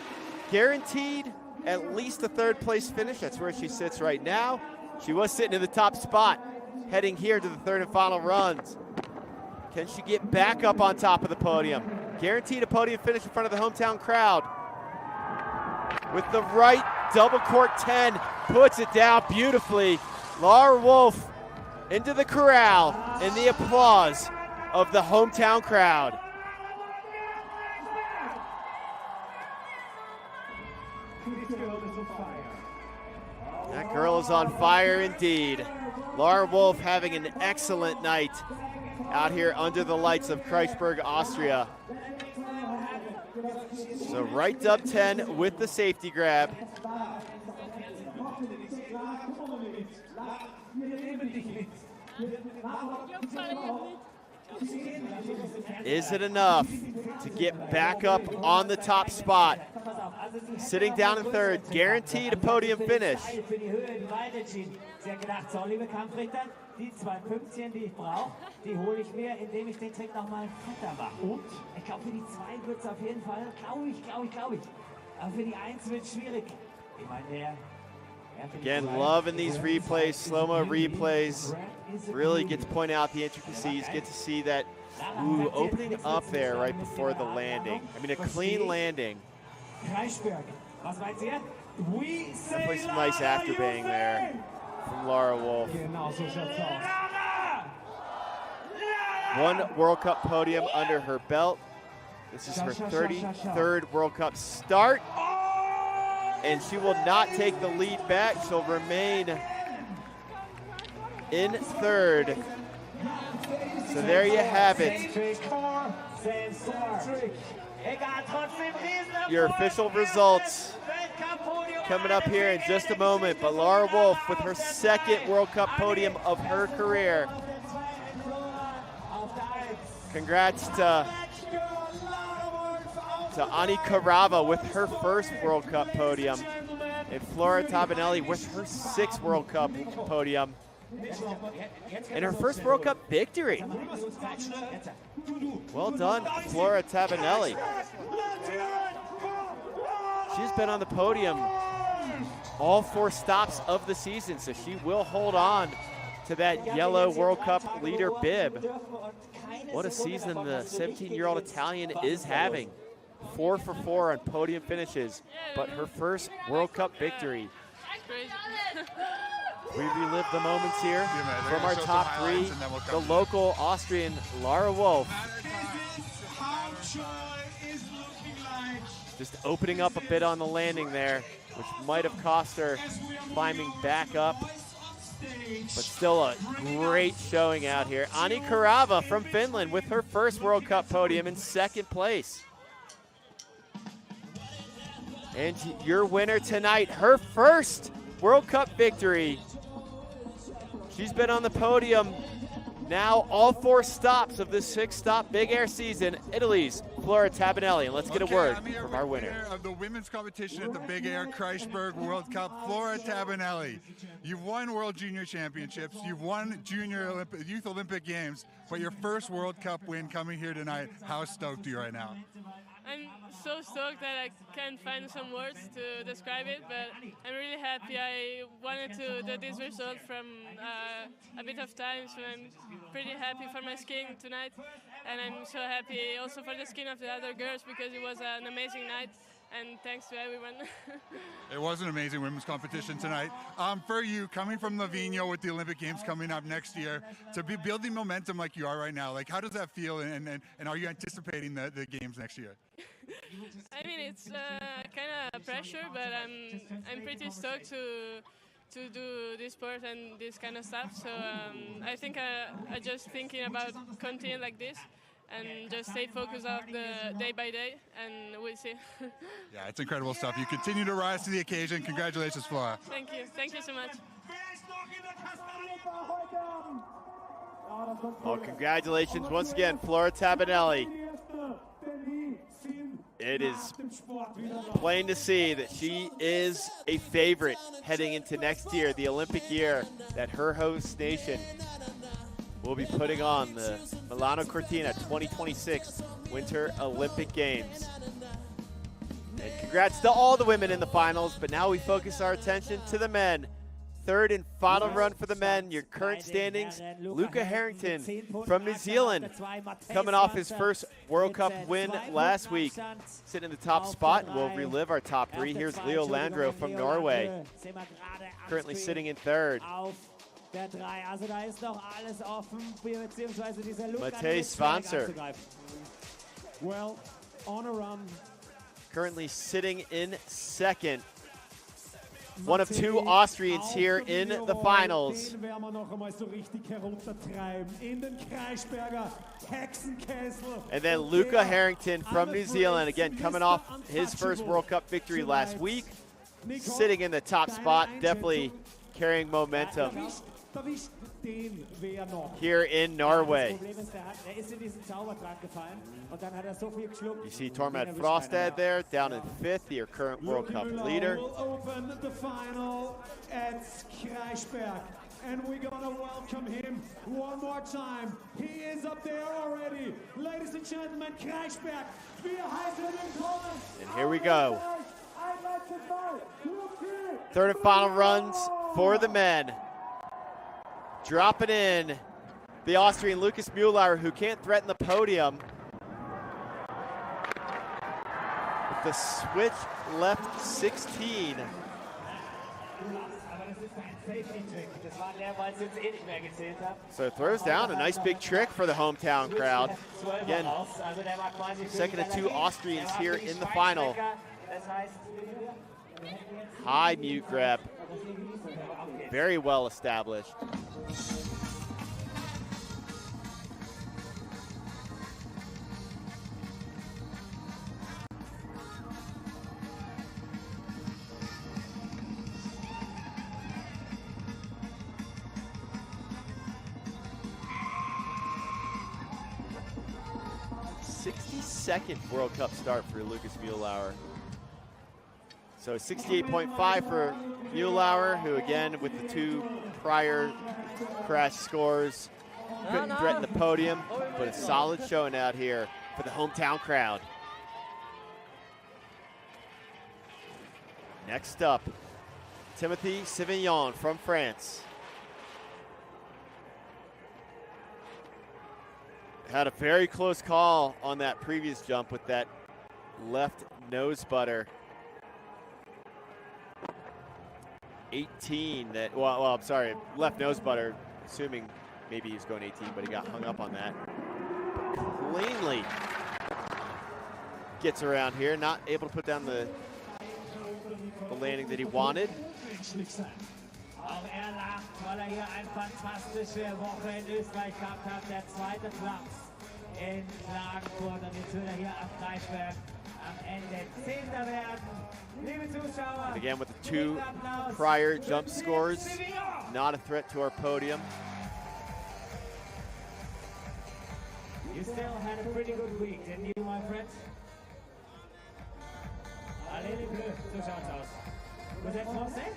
Guaranteed at least a third place finish. That's where she sits right now. She was sitting in the top spot, heading here to the third and final runs. Can she get back up on top of the podium? Guaranteed a podium finish in front of the hometown crowd. With the right double cork 10, puts it down beautifully. Lara Wolf into the corral in the applause of the hometown crowd. That girl is on fire indeed. Lara Wolf having an excellent night out here under the lights of Kreischberg, Austria. So right dub 10 with the safety grab. Is it enough to get back up on the top spot? Sitting down in third, guaranteed a podium finish. Die 2 Pünktchen, die ich brauche, die hole ich mir, indem ich den Trick nochmal fetter mache. Und ich glaube, für die 2 wird es auf jeden Fall, glaube ich. Aber für die 1 wird es schwierig. Ich meine, again, loving these replays, slow-mo replays. Really get to point out the intricacies, get to see that opening up there right before the landing. I mean, a clean landing. Kreischberg, was meint ihr? Definitely some nice afterbang there from Lara Wolf. One World Cup podium under her belt. This is her 33rd World Cup start. And she will not take the lead back. She'll remain in third. So there you have it. Your official results coming up here in just a moment. But Lara Wolf with her 2nd World Cup podium of her career. Congrats to Ani Karava with her 1st World Cup podium. And Flora Tabanelli with her 6th World Cup podium. And her 1st World Cup victory. Well done, Flora Tabanelli. She's been on the podium all 4 stops of the season, so she will hold on to that yellow World Cup leader bib. What a season the 17-year-old Italian is having. 4 for 4 on podium finishes, but her 1st World Cup victory. We relive the moments here from our top 3. The local Austrian Lara Wolf. Just opening up a bit on the landing there, which might have cost her climbing back up. But still a great showing out here. Ani Karava from Finland with her 1st World Cup podium in 2nd place. And your winner tonight, her 1st World Cup victory. She's been on the podium now all 4 stops of this 6-stop Big Air season. Italy's Flora Tabanelli, and let's get a word from our winner. Winner of the women's competition at the Big Air Kreischberg World Cup, Flora Tabanelli. You've won World Junior Championships, you've won Youth Olympic Games, but your first World Cup win coming here tonight. How stoked are you right now? I'm so stoked that I can't find some words to describe it, but I'm really happy. I wanted to do this result from a bit of time, so I'm pretty happy for my skiing tonight, and I'm so happy also for the skiing of the other girls because it was an amazing night, and thanks to everyone. It was an amazing women's competition tonight. For you, coming from Livigno with the Olympic Games coming up next year, to be building momentum like you are right now, like how does that feel, and are you anticipating the games next year? I mean, it's kind of pressure, but I'm pretty stoked to do this sport and this kind of stuff. So I think I just thinking about continuing like this and just stay focused on the day by day, and we'll see. Yeah, it's incredible stuff. You continue to rise to the occasion. Congratulations, Flora. Thank you. Thank you so much. Well, congratulations once again, Flora Tabanelli. It is plain to see that she is a favorite heading into next year, the Olympic year, that her host nation will be putting on the Milano Cortina 2026 Winter Olympic Games. And congrats to all the women in the finals, but now we focus our attention to the men. Third and final run for the men, your current standings, Luca Harrington from New Zealand, coming off his first World Cup win last week, sitting in the top spot, and we'll relive our top three. Here's Leo Landro from Norway, currently sitting in third. Matej Svanser, Well, on a run. currently sitting in second. One of two Austrians here in the finals. And then Luca Harrington from New Zealand, again coming off his first World Cup victory last week, sitting in the top spot, definitely carrying momentum here in Norway. You see Tormod Frostad there, down in fifth, your current World Cup leader. Will open the final at Kreischberg, and we're gonna welcome him one more time. He is up there already. Ladies and gentlemen, Kreischberg, wir heißen ihn willkommen. And here we go. Third and final runs for the men. Dropping in the Austrian Lukas Mühlauer, who can't threaten the podium. With the switch left 16. So throws down a nice big trick for the hometown crowd. Again, second of two Austrians here in the final. High mute grab. Very well established. Second World Cup start for Lukas Mühlauer. So 68.5 for Mühlauer, who again with the two prior crash scores couldn't threaten the podium, but a solid showing out here for the hometown crowd. Next up, Timothy Sévignon from France. Had a very close call on that previous jump with that left nose butter. 18 that, well, I'm sorry, left nose butter, assuming maybe he was going 18, but he got hung up on that. But cleanly gets around here, not able to put down the landing that he wanted. Auch lacht, weil hier eine fantastische Woche in Österreich gehabt hat. Der zweite Platz in Klagenfurt und jetzt wieder hier am Kreischberg am Ende 10. werden. Liebe Zuschauer, and again with the two prior jump scores, not a threat to our podium. You still had a pretty good week, didn't you, my Fred. Allez les Bleus, so schaut's aus. Vous êtes français?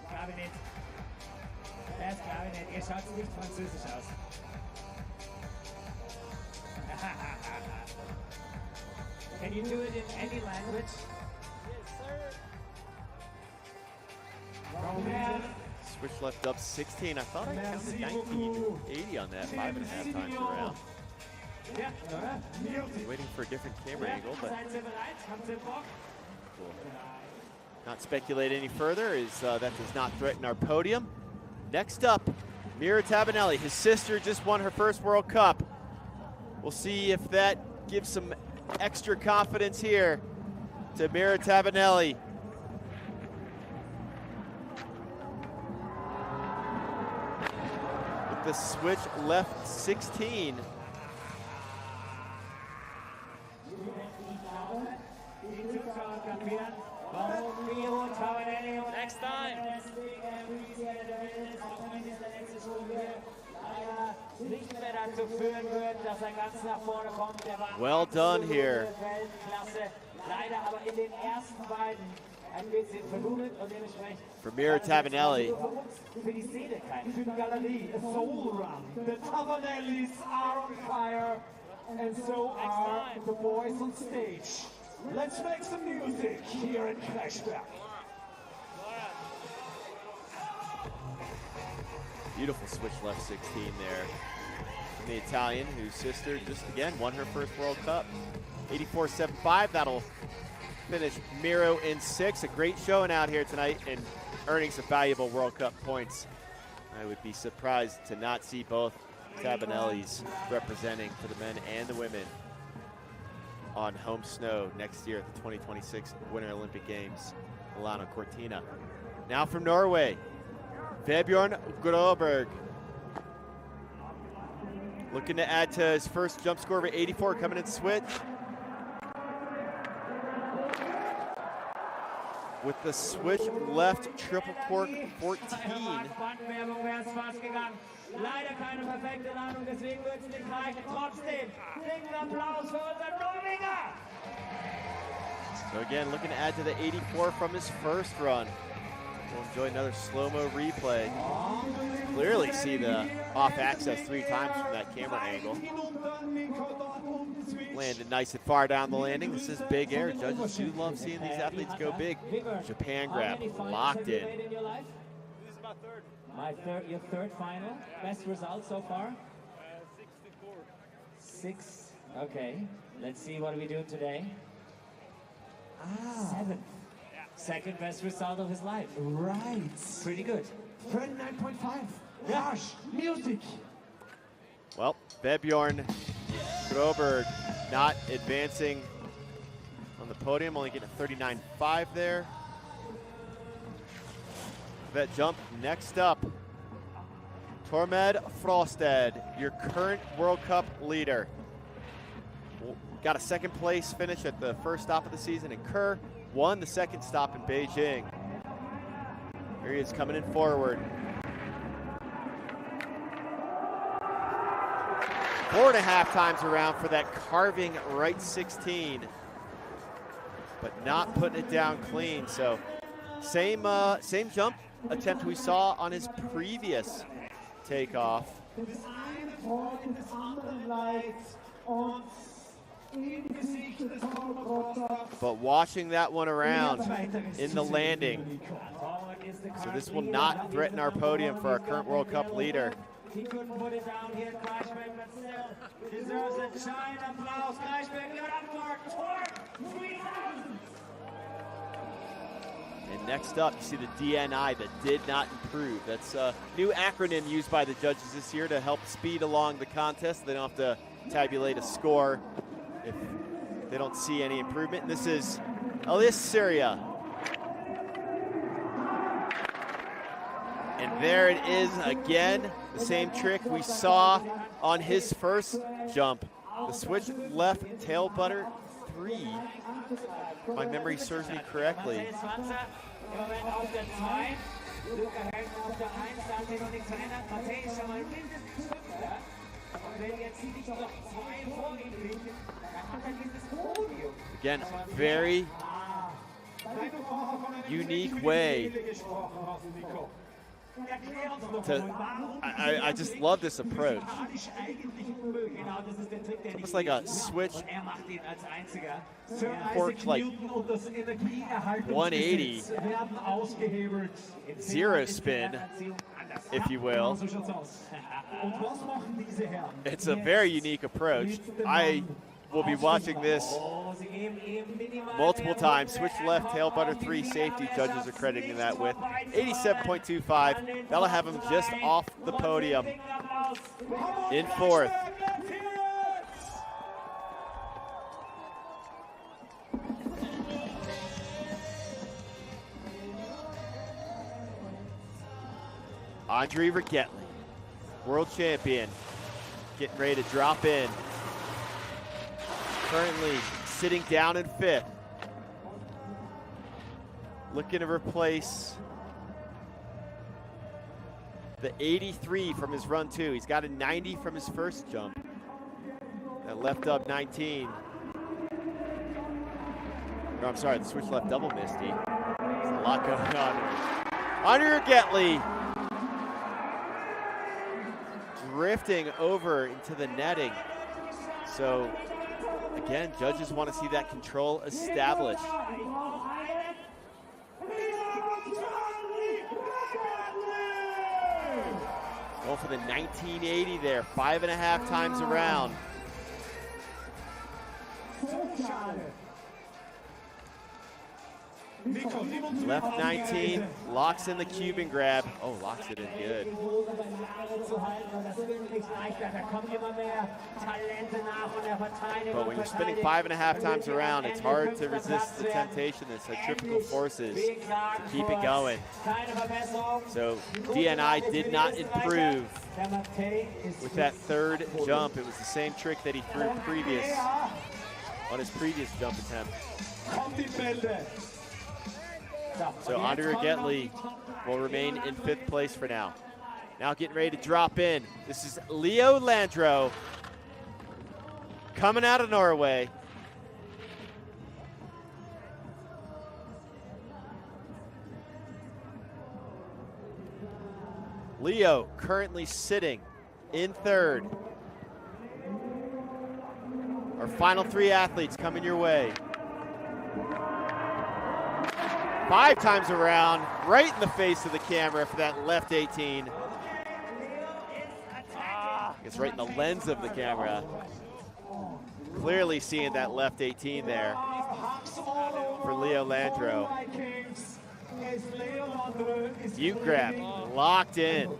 Glaube nicht. Das glaube ich nicht. Ihr schaut nicht französisch aus. Can you do it in any language? Switch left up 16. I thought I counted 1980 on that 5.5 times around. Waiting for a different camera angle, but cool. Not speculate any further, as that does not threaten our podium. Next up, Mira Tabanelli. His sister just won her first World Cup. We'll see if that gives some extra confidence here to Mira Tabanelli. With the switch left 16. Next time. Well done here. For Mira Tabanelli. The Tabanellis are on fire, and so are the boys on stage. Let's make some music here in Kreischberg. Beautiful switch left 16 there. From the Italian, whose sister just again won her first World Cup. 84.75, that'll finish Miro in 6. A great showing out here tonight and earning some valuable World Cup points. I would be surprised to not see both Tabanellis representing for the men and the women on home snow next year at the 2026 Winter Olympic Games, Milano Cortina. Now from Norway, Vebjørn Groberg. Looking to add to his first jump score of 84 coming in switch. With the switch left triple cork 14. Leider keine perfekte Landung, deswegen wird es nicht reichen. Trotzdem, dicken Applaus für unseren Norweger! So again, looking to add to the 84 from his first run. We'll enjoy another slow-mo replay. Clearly see the off access 3 times from that camera angle. Landed nice and far down the landing. This is big air. Judges do love seeing these athletes go big. Japan grab, locked in. This is my third. Your third final. Best result so far? 64. 6. Okay. Let's see what we do today. 7th. Second best result of his life. Right. Pretty good. 39.5. Gosh, music. Well, Vebjørn Groberg not advancing on the podium, only getting a 39.5 there. That jump next up. Tormed Frosted, your current World Cup leader. Got a second place finish at the first stop of the season in Kerr. Won the second stop in Beijing. Here he is coming in forward. 4.5 times around for that carving right 16. But not putting it down clean. So same jump attempt we saw on his previous takeoff. But watching that one around in the landing. So this will not threaten our podium for our current World Cup leader. He couldn't put it down here, Kreischberg, but still deserves a giant applause. Kreischberg, you're up for torque 3000. And next up, you see the DNI that did not improve. That's a new acronym used by the judges this year to help speed along the contest. They don't have to tabulate a score if they don't see any improvement. And this is Elias Syria. And there it is again, the same trick we saw on his first jump. The switch left tail butter 3. If my memory serves me correctly. Again, very unique way I just love this approach. It's almost like a switch cork, like 180, zero spin, if you will. It's a very unique approach. I will be watching this multiple times. Switch left, tail butter 3 safety. Judges are crediting that with 87.25. That'll have him just off the podium in 4th. Andre Rigettli, world champion, getting ready to drop in. Currently sitting down in 5th. Looking to replace the 83 from his run 2. He's got a 90 from his first jump. That left up 19. No, I'm sorry, the switch left double misty. There's a lot going on here. Andre Rigettli drifting over into the netting. So again, judges want to see that control established. Going for the 1980 there, 5.5 times around. Left 19, locks in the Cuban grab. Oh, locks it in good. But when you're spinning 5.5 times around, it's hard to resist the temptation that centrifugal forces to keep it going. So DNI did not improve with that 3rd jump. It was the same trick that he threw on his previous jump attempt. So Andre Rigettli will remain in 5th place for now. Now getting ready to drop in. This is Leo Landro coming out of Norway. Leo currently sitting in 3rd. Our final 3 athletes coming your way. 5 times around, right in the face of the camera for that left 18. It's right in the lens of the camera. Clearly seeing that left 18 there for Leo Landro. Butte grab, locked in.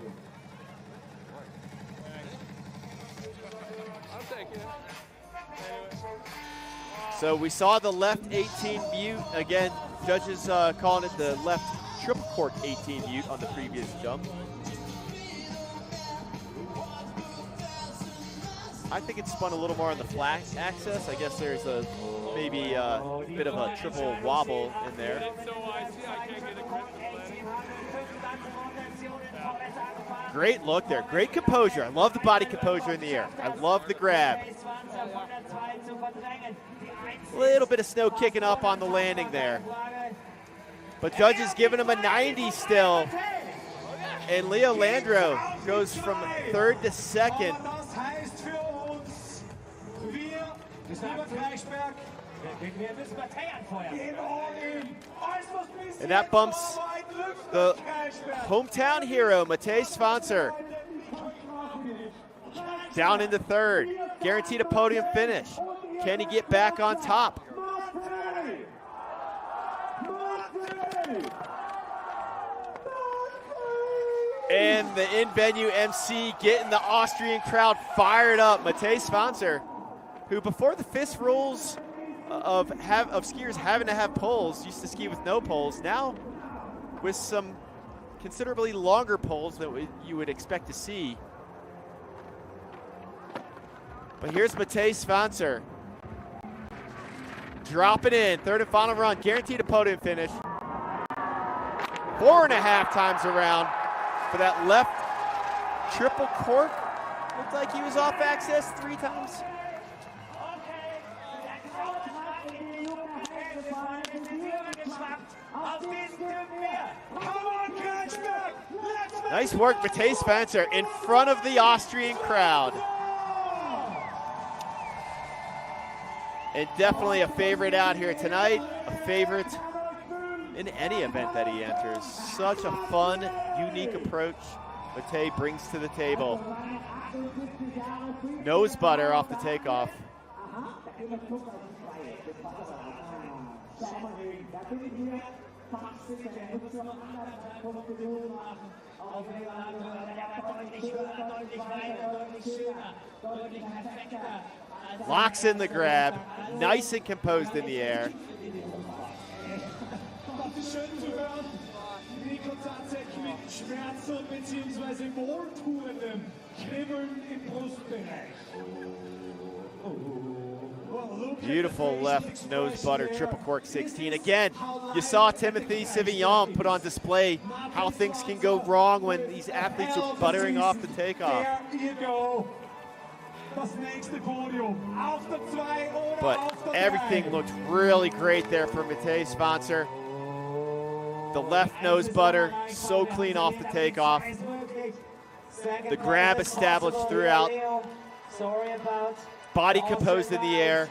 So we saw the left 18 Butte. Again, judges calling it the left triple cork 18 Butte on the previous jump. I think it spun a little more on the flat axis. I guess there's maybe a bit of a triple wobble in there. Great look there, great composure. I love the body composure in the air. I love the grab. A little bit of snow kicking up on the landing there. But judges giving him a 90 still. And Leo Landro goes from 3rd to 2nd. And that bumps the hometown hero, Matej Svancer, down into 3rd. Guaranteed a podium finish. Can he get back on top? And the in-venue MC getting the Austrian crowd fired up. Matej Svancer, who before the FIS rules of skiers having to have poles, used to ski with no poles. Now with some considerably longer poles than you would expect to see. But here's Matej Svancer dropping in, 3rd and final run, guaranteed a podium finish. 4.5 times around for that left triple cork Looked like he was off access 3 times. Nice work, Matej Spencer in front of the Austrian crowd. And definitely a favorite out here tonight, a favorite in any event that he enters. Such a fun, unique approach Matej brings to the table. Nose butter off the takeoff. Locks in the grab, nice and composed in the air. Beautiful left nose butter, triple cork 16. Again, you saw Timothy Sivillon put on display how things can go wrong when these athletes are buttering off the takeoff. There you go. But everything looked really great there for Matej Spencer. The left nose butter, so clean off the takeoff. The grab established throughout. Body composed in the air.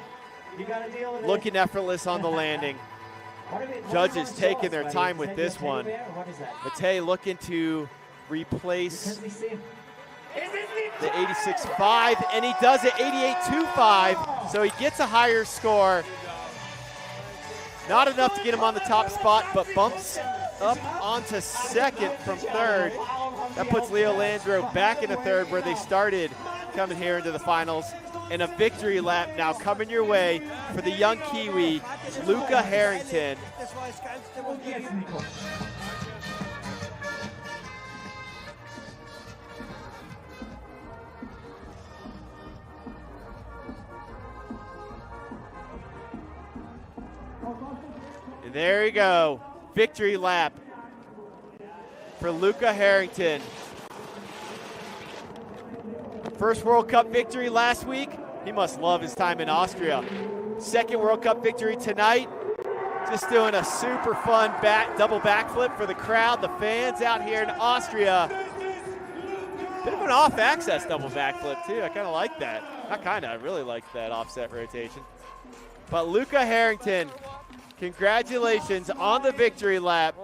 Looking effortless on the landing. Judges taking their time with this one. Matej looking to replace the 86.5, and he does it 88.25, so he gets a higher score. Not enough to get him on the top spot, but bumps up onto second from third. That puts Leo Landro back into third where they started coming here into the finals. And a victory lap now coming your way for the young Kiwi, Luca Harrington. And there you go, victory lap for Luca Harrington. First World Cup victory last week. He must love his time in Austria. Second World Cup victory tonight. Just doing a super fun double backflip for the crowd, the fans out here in Austria. Bit of an off-access double backflip too. I kind of like that. Not kind of, I really like that offset rotation. But Luca Harrington, congratulations on the victory lap.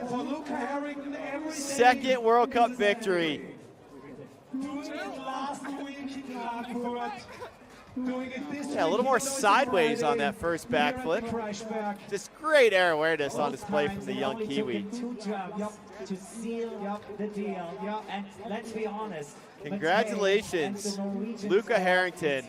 For Luca Harrington, Second World Cup victory. Yeah, a little more sideways on that first backflip. Just great air awareness on display from the young Kiwi. 2 jumps to seal the deal. And let's be honest. Congratulations, Luca Harrington.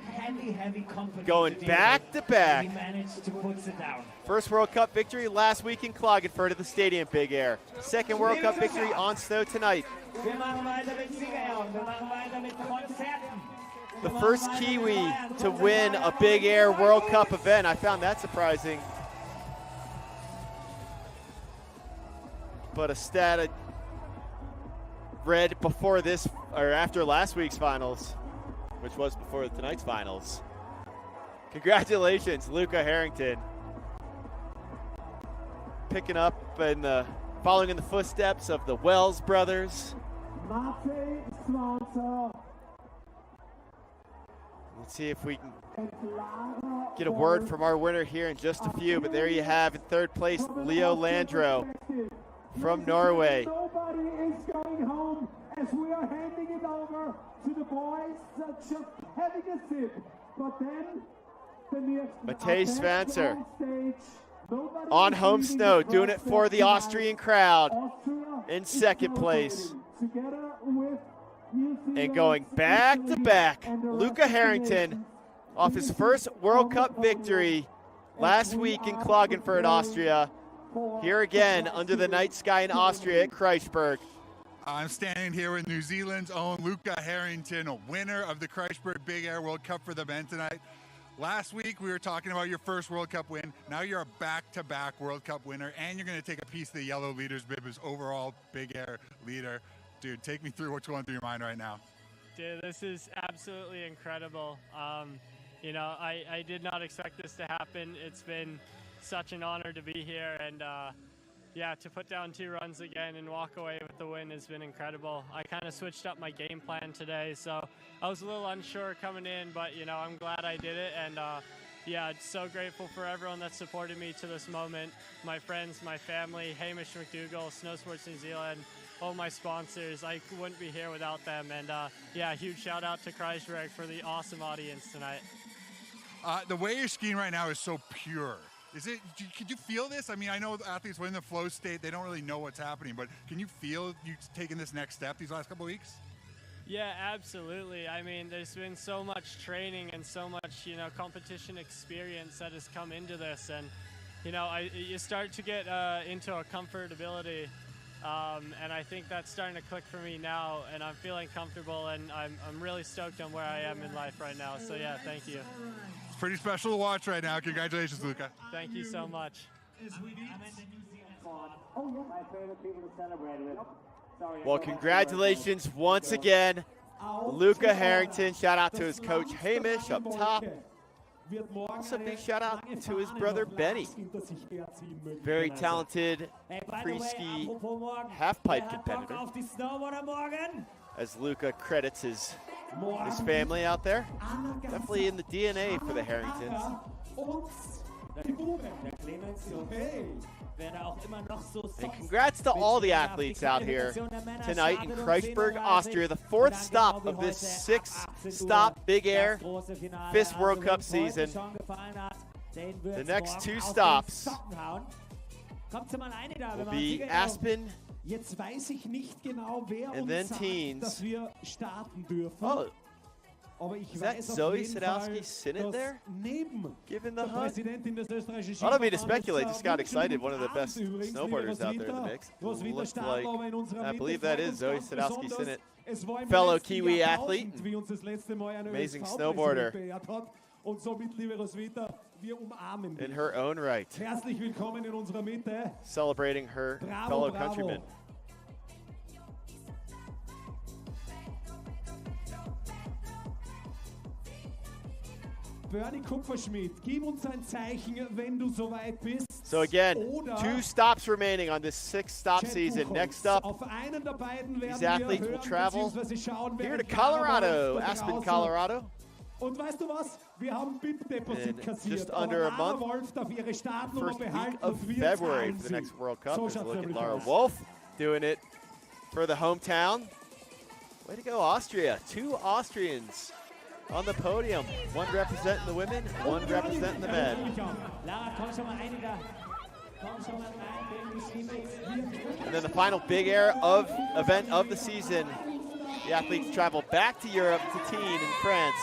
Heavy company going back to back. He managed to put it down. First World Cup victory last week in Klagenfurt at the Stadium Big Air. Second World Cup victory on snow tonight. The first Kiwi to win a Big Air World Cup event. I found that surprising. But a stat I read before this, or after last week's finals, which was before tonight's finals. Congratulations, Luca Harrington. Picking up and following in the footsteps of the Wells brothers. Let's see if we can get a word from our winner here in just a few, but there you have in third place, Leo Landro from Norway. Nobody is going home as we are handing it over to the boys, just having a sip. But then Matej Spencer on home snow, doing it for the Austrian crowd in second place. And going back to back, Luca Harrington off his first World Cup victory last week in Klagenfurt, Austria. Here again under the night sky in Austria at Kreischberg. I'm standing here with New Zealand's own Luca Harrington, a winner of the Kreischberg Big Air World Cup for the men tonight. Last week we were talking about your first World Cup win. Now you're a back-to-back World Cup winner, and you're going to take a piece of the yellow leader's bib as overall big air leader. Dude, take me through what's going through your mind right now. Dude, this is absolutely incredible. You know, I did not expect this to happen. It's been such an honor to be here, and yeah, to put down 2 runs again and walk away with the win has been incredible. I kind of switched up my game plan today, so I was a little unsure coming in, but you know, I'm glad I did it, and yeah, so grateful for everyone that supported me to this moment. My friends, my family, Hamish McDougall, Snow Sports New Zealand, all my sponsors. I wouldn't be here without them, and yeah, huge shout out to Kreischberg for the awesome audience tonight. The way you're skiing right now is so pure. Could you feel this? I mean, I know athletes when in the flow state, they don't really know what's happening, but can you feel you taking this next step these last couple of weeks? Yeah, absolutely. I mean, there's been so much training and so much, you know, competition experience that has come into this, and you know, you start to get into a comfortability, and I think that's starting to click for me now, and I'm feeling comfortable, and I'm really stoked on where I am in life right now. So yeah, thank you. It's pretty special to watch right now. Congratulations, Luca. Thank you so much. Well, congratulations once again, Luca Harrington. Shout out to his coach Hamish up top. Also, big shout out to his brother Benny. Very talented Freeski half-pipe competitor. As Luca credits his family out there. Definitely in the DNA for the Harringtons. And congrats to all the athletes out here tonight in Kreischberg, Austria, the 4th stop of this 6-stop Big Air FIS World Cup season. The next 2 stops will be Aspen and then Teens. Oh, is that Zoe Sadowski-Sinnott there? Giving the hunt? I don't mean to speculate, just got excited. One of the best snowboarders out there in the mix. Looks like, I believe that is Zoe Sadowski-Sinnott. Fellow Kiwi athlete, amazing snowboarder in her own right. Celebrating her fellow countrymen. So again, 2 stops remaining on this 6-stop season. Next up, these athletes will travel here to Colorado, Aspen, Colorado. And just under a month, first week of February for the next World Cup. There's a look at Lara Wolf doing it for the hometown. Way to go, Austria. 2 Austrians on the podium. 1 representing the women, 1 representing the men. And then the final Big Air event of the season. The athletes travel back to Europe to Tignes in France.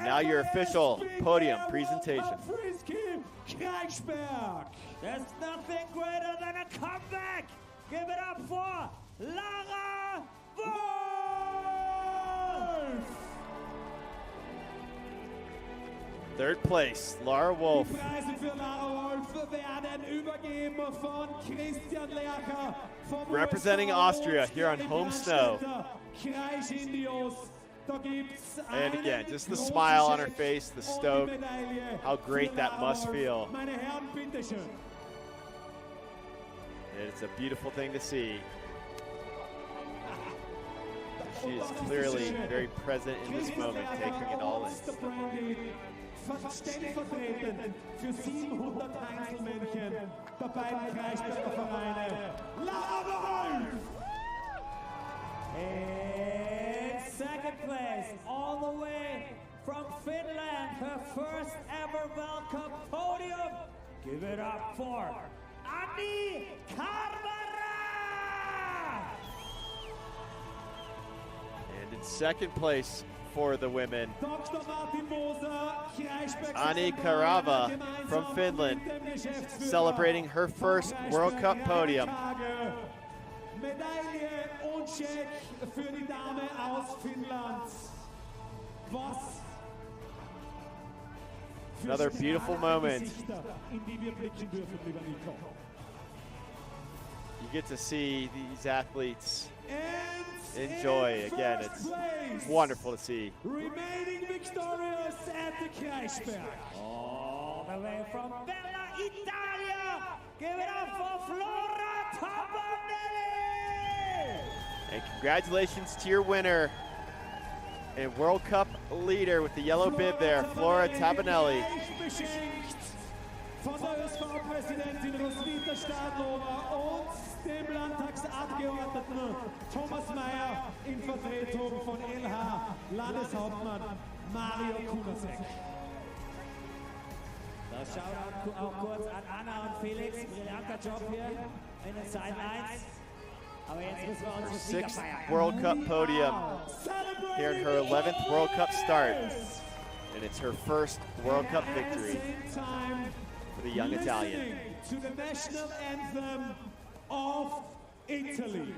Now your official podium presentation. Freeski, Kreischberg. There's nothing greater than a comeback. Give it up for Lara Wolf. 3rd place, Lara Wolf. Die Preise für Lara Wolf werden übergeben von Christian Lercher. Representing Austria here on home snow. And again, just the smile on her face, the stoke, how great that must feel. And it's a beautiful thing to see. She is clearly very present in this moment, taking it all in. Stellvertretend für 700 Einzelmännchen der beiden Kreischberger Vereine, Lara Wolf! In 2nd place, all the way from Finland, her first ever World Cup podium. Give it up for Anni Carvara! And in 2nd place for the women. Dr. Martin Moser, Kreischberg Ani Karava from Finland, celebrating her first World Cup podium. Medaille und Check für die Dame aus Finnland. Was Another beautiful moment. in die wir blicken dürfen, lieber Nico. You get to see these athletes And enjoy. in Again, first it's place, wonderful to see. remaining victorious at the Kreischberg. All the way from Bella Italia. Give it up for Flora Tabanelli. And congratulations to your winner and World Cup leader with the yellow bib there, Flora Tabanelli. Von der ÖSV-Präsidentin Roswitha Stadlober und dem Landtagsabgeordneten Thomas Mayer in Vertretung von LH Landeshauptmann Mario Kunasek. Das Shoutout auch kurz an Anna und Felix. Brillanter Job hier in den Sidelines. Aber jetzt müssen wir unsere Sieger Sixth feiern. World Cup podium here in her 11th World Cup start. And it's her first World Cup victory for the young Italian. To the national anthem of Italy.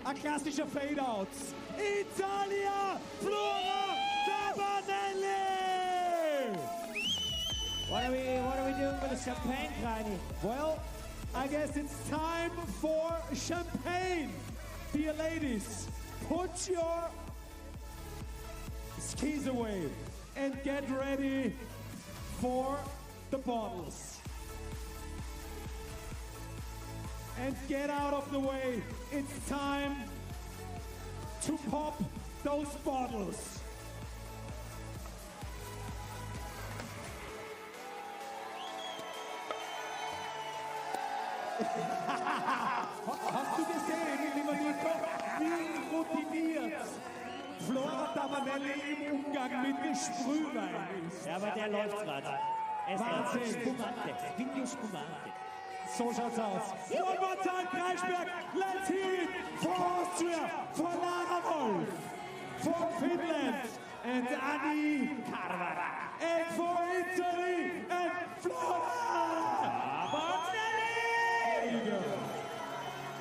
A klassischer Fade-Out. Italia, Flora Tabanelli! What are we doing with the champagne, Kreini? Well, I guess it's time for champagne. Dear ladies, put your skis away and get ready for the bottles. And get out of the way. It's time to pop those bottles. Hast du gesehen, lieber Nico, wie routiniert Flora Tabanelli im Umgang mit Sprühwein ist? Ja, aber der läuft gerade. Es Wahnsinn. ist Spumante, Pinto Spumante. So schaut's aus. One more time, Kreischberg. Let's hear it for Austria, for Lara Wolf, for Finland, and Ani Karvara, and for Italy, and Flora Tabanelli. There you go.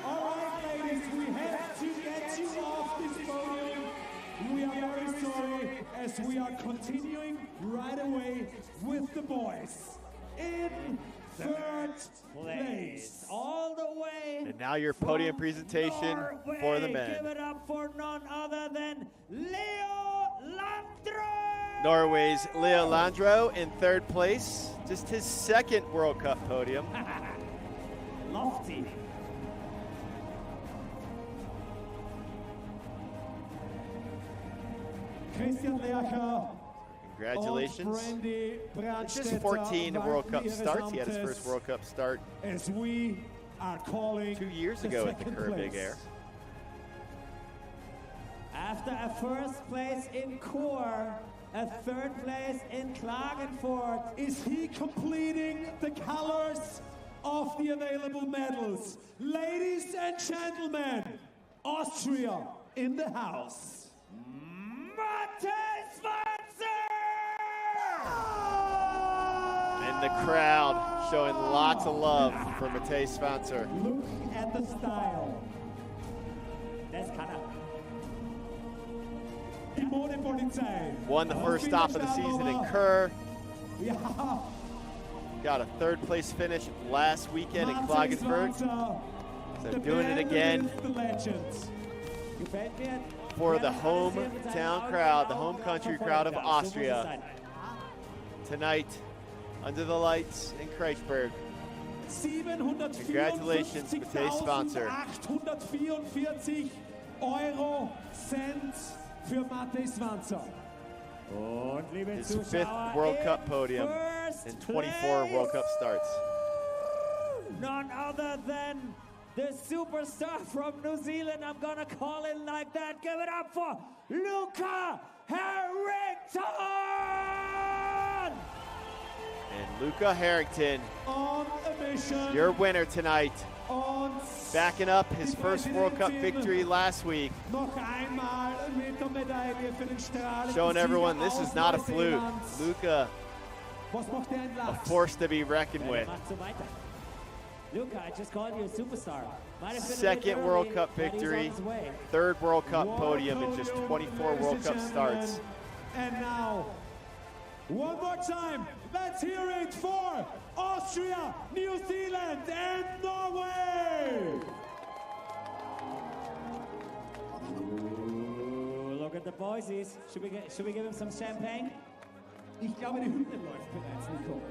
All right, ladies, we have to get you off this podium. We are very sorry, as we are continuing right away with the boys. In third place. All the way. And now your podium presentation for the men. Give it up for none other than Leo Landro. Norway's Leo Landro in third place, just his second World Cup podium. Lofty. Christian Lercher. Congratulations. It's just 14 World Cup starts. He had his first World Cup start as we are calling 2 years ago at the Kerr Big Air. After a first place in Chur, a third place in Klagenfurt. Is he completing the colors of the available medals? Ladies and gentlemen, Austria in the house. Matej And the crowd showing lots of love for Matej Svancer. Look at the style. Das kann er. Die Modepolizei. Won the first stop of the season in Kerr. Ja. Got a third place finish last weekend in Klagenfurt. So doing it again. The legends. for the hometown crowd, the home country crowd of Austria. Tonight, under the lights in Kreischberg. Congratulations, Matej sponsor. 744 Euro Cent für Matej Swanzer. His 5th World Cup podium and 24 World Cup starts. None other than the superstar from New Zealand. I'm gonna call it like that. Give it up for Luca Harrington! And Luca Harrington, On a mission. your winner tonight. Und Backing up his first World Cup victory last week. noch einmal mit der Medaille für den strahlenden Showing everyone this Sieger is not a aus fluke. Neuseeland. Luca, Was macht er in a Lachs? force to be reckoned with. Luca, I just called you a superstar. Might have been a bit Second early, World Cup but he's on victory, his way. 3rd World Cup World podium in just 24 ladies World and Cup gentlemen. starts. And now, one more time, let's hear it for Austria, New Zealand, and Norway! Ooh, look at the boysies. Should we give him some champagne? Ich glaube, die Hymne läuft bereits, Nico.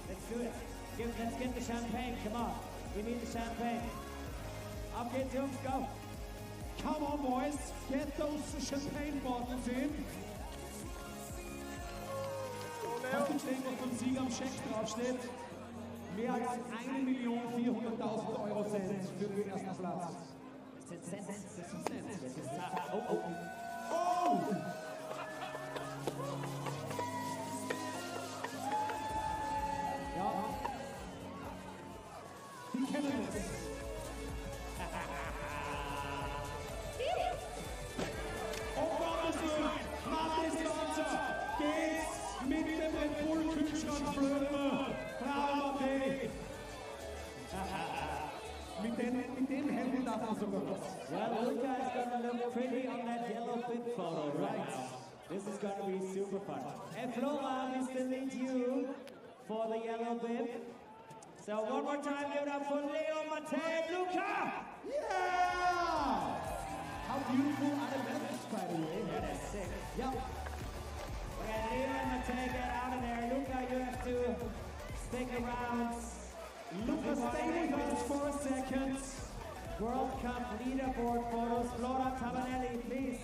Let's do it. Let's get the champagne. Come on. We need the champagne. Auf geht's, Jungs. Go. Come on, boys, get those champagne bottles in. Hast du gesehen, was vom Sieger am Scheck draufsteht? Mehr als 1.400.000 Euro Cent für den ersten Platz. Das sind Cent. Oh! Ja. Die kennen es. Und Matej Swanzer geht mit dem Red Bull Kühlschrank flöten. Bravo, Matej. Mit dem Handy darf man sogar was. Well, Luca is gonna look pretty on that yellow bib photo, right? This is gonna be super fun. And Flora, we still need you for the yellow bib. So one more time, give it up for Leo, Matej, Luca! Yeah! How beautiful are the medals, by the way? Yeah, that's sick. Yeah. Okay, Leo and Matej, get out of there. Luca, you have to stick around. Luca, stay with us for a second. World Cup leaderboard photos. Flora Tabanelli, please.